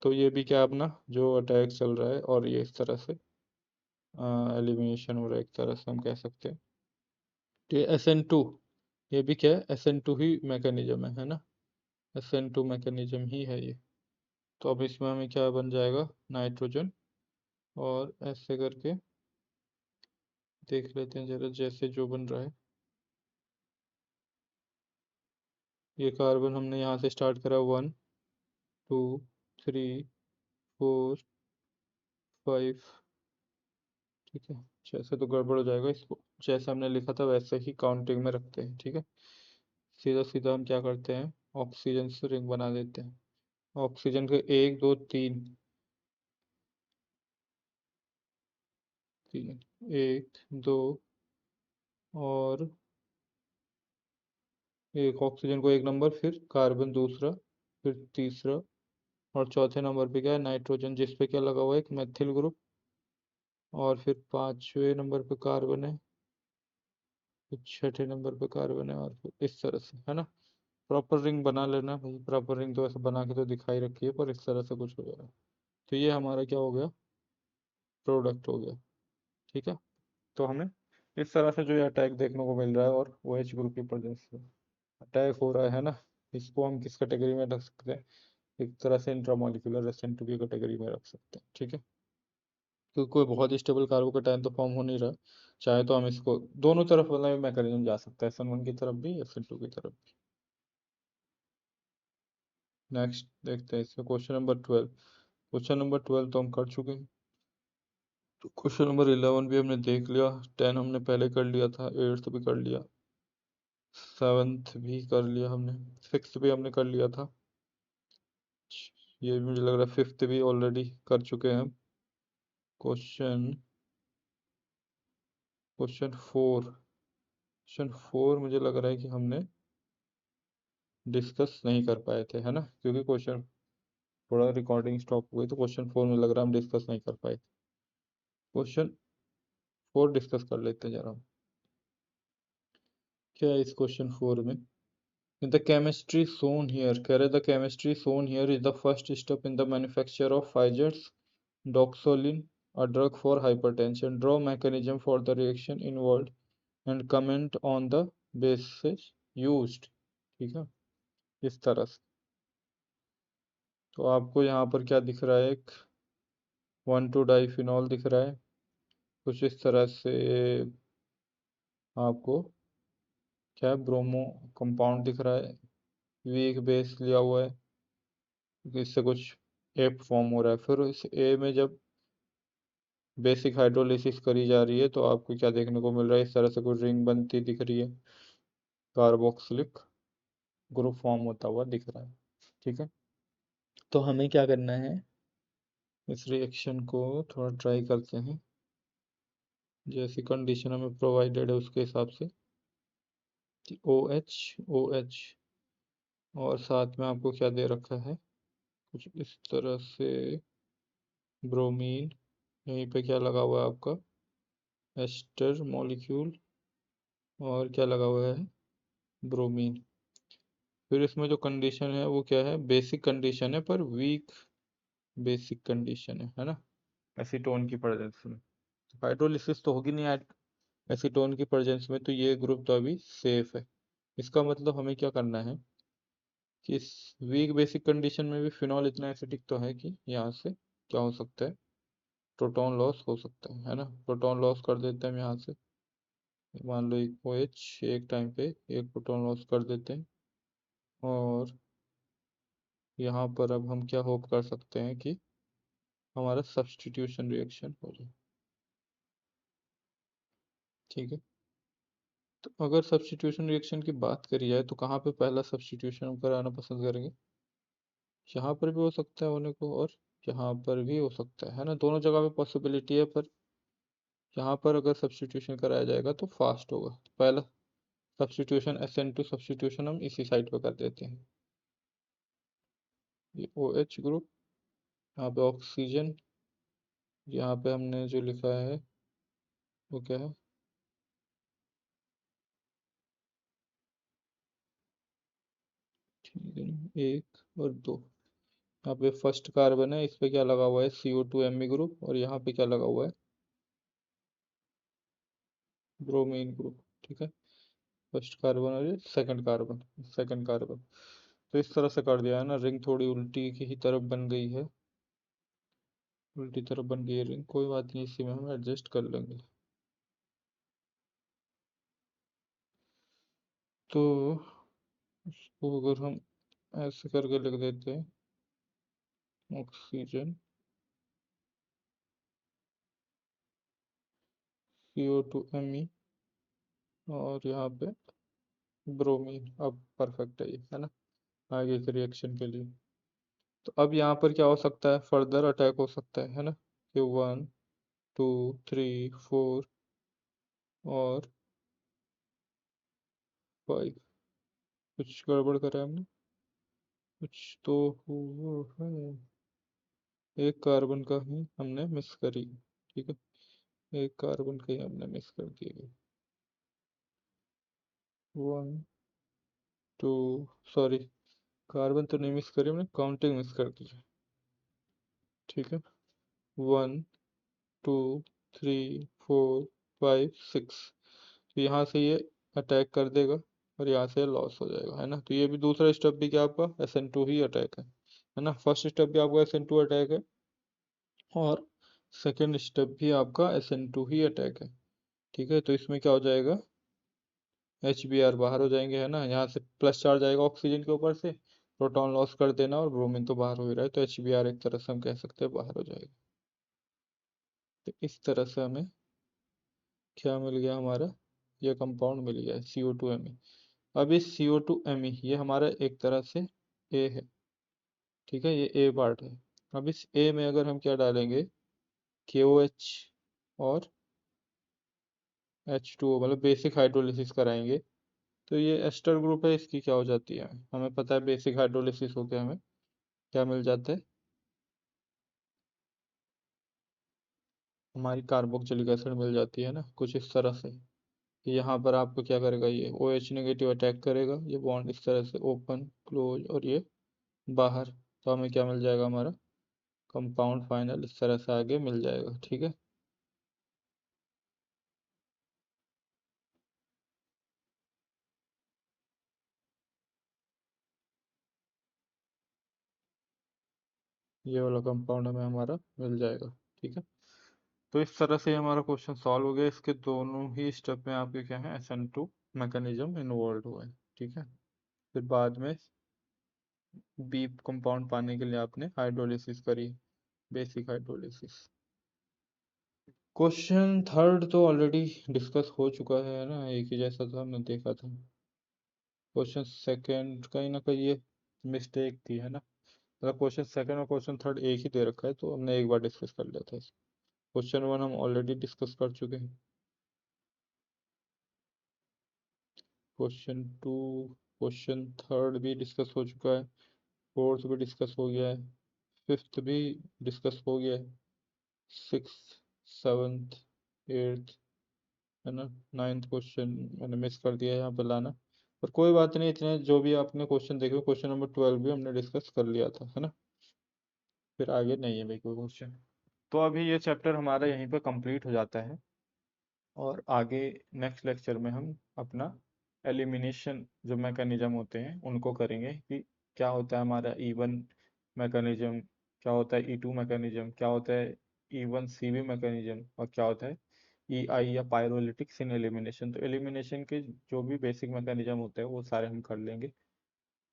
तो ये भी क्या अपना जो अटैक चल रहा है, और ये इस तरह से एलिमिनेशन हो रहा है, एक तरह से हम कह सकते हैं। तो ये SN2, ये भी क्या है, SN2 ही मैकेनिज्म है ना। SN2 मैकेनिज्म ही है ये। तो अब इसमें हमें क्या बन जाएगा, नाइट्रोजन, और ऐसे करके देख लेते हैं जरा जैसे जो बन रहा है। ये कार्बन हमने यहाँ से स्टार्ट करा, 1 2 3 4 5, ठीक है। जैसे तो गड़बड़ हो जाएगा, इसको जैसे हमने लिखा था वैसे ही काउंटिंग में रखते हैं, ठीक है। सीधा सीधा हम क्या करते हैं, ऑक्सीजन से रिंग बना देते हैं। ऑक्सीजन के 1 2 3 3, 1 2, और एक ऑक्सीजन को 1 नंबर, फिर कार्बन दूसरा, फिर तीसरा, और चौथे नंबर पे क्या है, नाइट्रोजन, जिस पे क्या लगा हुआ है, एक मेथिल ग्रुप, और फिर 5वें नंबर पे कार्बन है, फिर 6ठे नंबर पे कार्बन है, और फिर इस तरह से, है ना। प्रॉपर रिंग बना लेना भाई, प्रॉपर रिंग तो ऐसे बना के तो दिखाई रखी है, पर इस तरह से कुछ हो जाएगा। तो ये हमारा क्या हो गया, प्रोडक्ट हो गया, ठीक है। तो हमें इस तरह से जो ये अटैक देखने को मिल रहा है, और OH ग्रुप की प्रेजेंस से अटैक हो रहा है ना, इसको हम किस कैटेगरी में रख सकते हैं? एक तरह से इंट्रामोलिकुलर SN2 की कैटेगरी में रख सकते हैं, ठीक है। क्योंकि कोई बहुत स्टेबल कार्बोकेटायन तो फॉर्म हो नहीं रहा, चाहे तो हम इसको दोनों तरफ वाला मैकेनिज्म जा सकता है, SN1 की तरफ भी, SN2 की तरफ भी। नेक्स्ट देखते हैं इसमें क्वेश्चन नंबर 12। क्वेश्चन नंबर 12 तो हम कर चुके हैं। तो क्वेश्चन नंबर 11 भी हमने देख लिया, 10 हमने पहले कर लिया था, 8th भी कर लिया, 7th भी कर लिया हमने, 6th भी हमने कर लिया था, ये भी मुझे लग रहा है 5th भी ऑलरेडी कर चुके हैं हम। क्वेश्चन क्वेश्चन 4 मुझे लग रहा है कि हमने डिस्कस नहीं कर पाए थे, है ना, क्योंकि क्वेश्चन थोड़ा रिकॉर्डिंग स्टॉप हो गई, तो क्वेश्चन 4 में लग रहा है हम डिस्कस नहीं कर पाए। क्वेश्चन 4 डिस्कस कर लेते हैं जरा हम। क्या है इस क्वेश्चन 4 में? In the chemistry shown here, कह रहे the chemistry shown here is the first step in the manufacture of Pfizer's doxolin, a drug for hypertension. Draw mechanism for the reaction involved and comment on the bases used, ठीक है, इस तरह से। तो आपको यहाँ पर क्या दिख रहा है, एक 1,2-डाइफिनॉल दिख रहा है, कुछ इस तरह से आपको क्या ब्रोमो कंपाउंड दिख रहा है, वीक बेस लिया हुआ है, इससे कुछ एप फॉर्म हो रहा है। फिर इस ए में जब बेसिक हाइड्रोलिसिस करी जा रही है, तो आपको क्या देखने को मिल रहा है, इस तरह से कोई रिंग बनती दिख रही है, कार्बोक्सिलिक ग्रुप फॉर्म होता हुआ दिख रहा है, ठीक है। तो हमें क्या करना है, इस रिएक्शन को थोड़ा ट्राई करते हैं, जैसी कंडीशन हमें प्रोवाइडेड है उसके हिसाब से। ओ एच, ओ एच, और साथ में आपको क्या दे रखा है, कुछ इस तरह से ब्रोमीन। यहीं पे क्या लगा हुआ है आपका, एस्टर मॉलिक्यूल, और क्या लगा हुआ है, ब्रोमीन। फिर इसमें जो कंडीशन है वो क्या है, बेसिक कंडीशन है पर वीक बेसिक कंडीशन है ना, एसीटोन की प्रेजेंस में। हाइड्रोलिसिस तो होगी नहीं एसीटोन की प्रेजेंस में, तो ये ग्रुप तो अभी सेफ है। इसका मतलब हमें क्या करना है कि इस वीक बेसिक कंडीशन में भी फिनॉल इतना एसिडिक तो है कि यहाँ से क्या हो सकता है, प्रोटॉन लॉस हो सकता है ना। प्रोटॉन लॉस कर देते हैं हम यहाँ से, मान लो एक OH, एक टाइम पे एक प्रोटॉन लॉस कर देते हैं। और यहाँ पर अब हम क्या होप कर सकते हैं कि हमारा सब्स्टिट्यूशन रिएक्शन हो जाए, ठीक है। तो अगर सब्स्टिट्यूशन रिएक्शन की बात करी जाए तो कहाँ पे पहला सब्स्टिट्यूशन हम कराना पसंद करेंगे, यहाँ पर भी हो सकता है होने को, और यहाँ पर भी हो सकता है ना, दोनों जगह पे पॉसिबिलिटी है। पर यहाँ पर अगर सब्स्टिट्यूशन कराया जाएगा तो फास्ट होगा, तो पहला सब्स्टिट्यूशन SN2 सब्स्टिट्यूशन हम इसी साइड पर कर देते हैं। ये OH ग्रुप, यहाँ पे ऑक्सीजन, यहाँ पे हमने जो लिखा है वो क्या है, ठीक है ना, 1 और 2। यहाँ पे फर्स्ट कार्बन है, इस पे क्या लगा हुआ है, CO2 Me ग्रुप, और यहाँ पे क्या लगा हुआ है, ब्रोमीन ग्रुप, ठीक है। फर्स्ट कार्बन और ये सेकंड कार्बन। तो इस तरह से कर दिया है ना, रिंग थोड़ी उल्टी की ही तरफ बन गई है, उल्टी तरफ बन गई है रिंग, कोई बात नहीं, इसी में हम एडजस्ट कर लेंगे। तो इसको अगर हम ऐसे करके लिख देते हैं, ऑक्सीजन, CO2 Me, और यहाँ पे ब्रोमीन, अब परफेक्ट है ये, है ना, आगे के रिएक्शन के लिए। तो अब यहाँ पर क्या हो सकता है, फर्दर अटैक हो सकता है ना, कि 1 2 3 4 और 5, कुछ गड़बड़ करा है हमने, कुछ तो हुआ है, एक कार्बन का ही हमने मिस करी, ठीक है, एक कार्बन का ही हमने मिस कर दिया। 1 2, सॉरी, कार्बन तो नहीं मिस करी हमने, काउंटिंग मिस कर दी, ठीक है। 1 2 3 4 5 6, तो यहाँ से ये अटैक कर देगा और यहाँ से लॉस हो जाएगा, है ना। तो ये भी दूसरा स्टेप भी क्या आपका SN2 ही अटैक है ना। फर्स्ट स्टेप भी आपका SN2 अटैक है, और सेकेंड स्टेप भी आपका SN2 ही अटैक है, ठीक है। तो इसमें क्या हो जाएगा, HBr बाहर हो जाएंगे, है ना, यहाँ से प्लस चार्ज आएगा ऑक्सीजन के ऊपर से, प्रोटॉन लॉस कर देना, और ब्रोमीन तो बाहर हो ही रहा है, तो HBr एक तरह से हम कह सकते हैं बाहर हो जाएगा। तो इस तरह से हमें क्या मिल गया, हमारा ये कंपाउंड मिल गया CO2 Me। अब इस CO2 Me ये हमारा एक तरह से A है, ठीक है, ये A पार्ट है। अब इस A में अगर हम क्या डालेंगे, KOH और H2O, मतलब बेसिक हाइड्रोलिसिस कराएंगे, तो ये एस्टर ग्रुप है, इसकी क्या हो जाती है, हमें पता है बेसिक हाइड्रोलिसिस होके हमें क्या मिल जाता है, हमारी कार्बोक्सिलिक एसिड मिल जाती है ना, कुछ इस तरह से। यहाँ पर आपको क्या करेगा, ये OH नेगेटिव अटैक करेगा, ये बॉन्ड इस तरह से ओपन क्लोज, और ये बाहर, तो हमें क्या मिल जाएगा, हमारा कंपाउंड फाइनल इस तरह से आगे मिल जाएगा, ठीक है। ये वाला कंपाउंड हमें हमारा मिल जाएगा, ठीक है। तो इस तरह से हमारा क्वेश्चन सॉल्व हो गया, इसके दोनों ही स्टेप में आपके क्या है, SN2 मैकेनिज्म इन्वॉल्व हुआ है, ठीक है। फिर बाद में बी कंपाउंड पाने के लिए आपने हाइड्रोलिसिस करी, बेसिक हाइड्रोलिसिस। क्वेश्चन थर्ड तो ऑलरेडी डिस्कस हो चुका है ना, एक ही जैसा था, हमने देखा था। क्वेश्चन सेकंड कहीं ना कहीं ये मिस्टेक थी, है ना, मतलब क्वेश्चन सेकंड और क्वेश्चन थर्ड एक ही दे रखा है, तो हमने एक बार डिस्कस कर लिया था। क्वेश्चन वन हम ऑलरेडी डिस्कस कर चुके हैं। क्वेश्चन टू, क्वेश्चन थर्ड भी डिस्कस हो चुका है, फोर्थ भी डिस्कस हो गया है, फिफ्थ भी डिस्कस हो गया है, सिक्स, सेवन्थ, एट्थ, है ना, नाइन्थ क्वेश्चन मैंने मिस कर दिया है यहाँ पे लाना, पर कोई बात नहीं, इतने जो भी आपने क्वेश्चन देखे, क्वेश्चन नंबर 12 भी हमने डिस्कस कर लिया था, है ना। फिर आगे नहीं है भाई कोई क्वेश्चन। तो अभी ये चैप्टर हमारा यहीं पे कंप्लीट हो जाता है, और आगे नेक्स्ट लेक्चर में हम अपना एलिमिनेशन जो मैकेनिज्म होते हैं उनको करेंगे, कि क्या होता है हमारा E1 मैकेनिज्म, क्या होता है E2 मैकेनिज्म, क्या होता है E1 CV मैकेनिज्म, और क्या होता है EI या पायरोलिटिक्स इन एलिमिनेशन। तो एलिमिनेशन के जो भी बेसिक मैकेनिज्म होते हैं वो सारे हम कर लेंगे।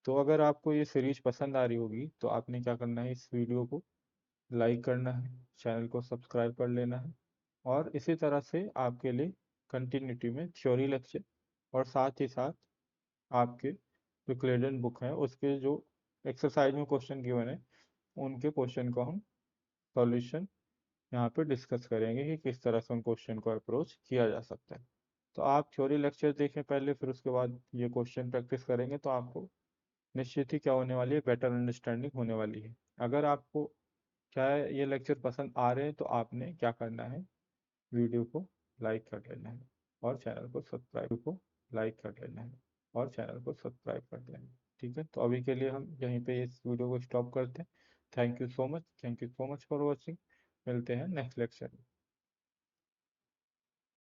तो अगर आपको ये सीरीज पसंद आ रही होगी तो आपने क्या करना है, इस वीडियो को लाइक करना है, चैनल को सब्सक्राइब कर लेना है, और इसी तरह से आपके लिए कंटिन्यूटी में थ्योरी लेक्चर, और साथ ही साथ आपके जो क्लेडन बुक है उसके जो एक्सरसाइज में क्वेश्चन गिवन है उनके क्वेश्चन को हम सॉल्यूशन यहाँ पे डिस्कस करेंगे कि किस तरह से उन क्वेश्चन को अप्रोच किया जा सकता है। तो आप थ्योरी लेक्चर देखें पहले, फिर उसके बाद ये क्वेश्चन प्रैक्टिस करेंगे, तो आपको निश्चित ही क्या होने वाली है, बेटर अंडरस्टैंडिंग होने वाली है। अगर आपको क्या है ये लेक्चर पसंद आ रहे हैं तो आपने क्या करना है, वीडियो को लाइक कर लेना है, और चैनल को लाइक कर लेना है, और चैनल को सब्सक्राइब कर लेना है। ठीक है, तो अभी के लिए हम यहीं पे इस वीडियो को स्टॉप करते हैं। Thank you so much, thank you so much for watching. मिलते हैं नेक्स्ट लेक्चर में।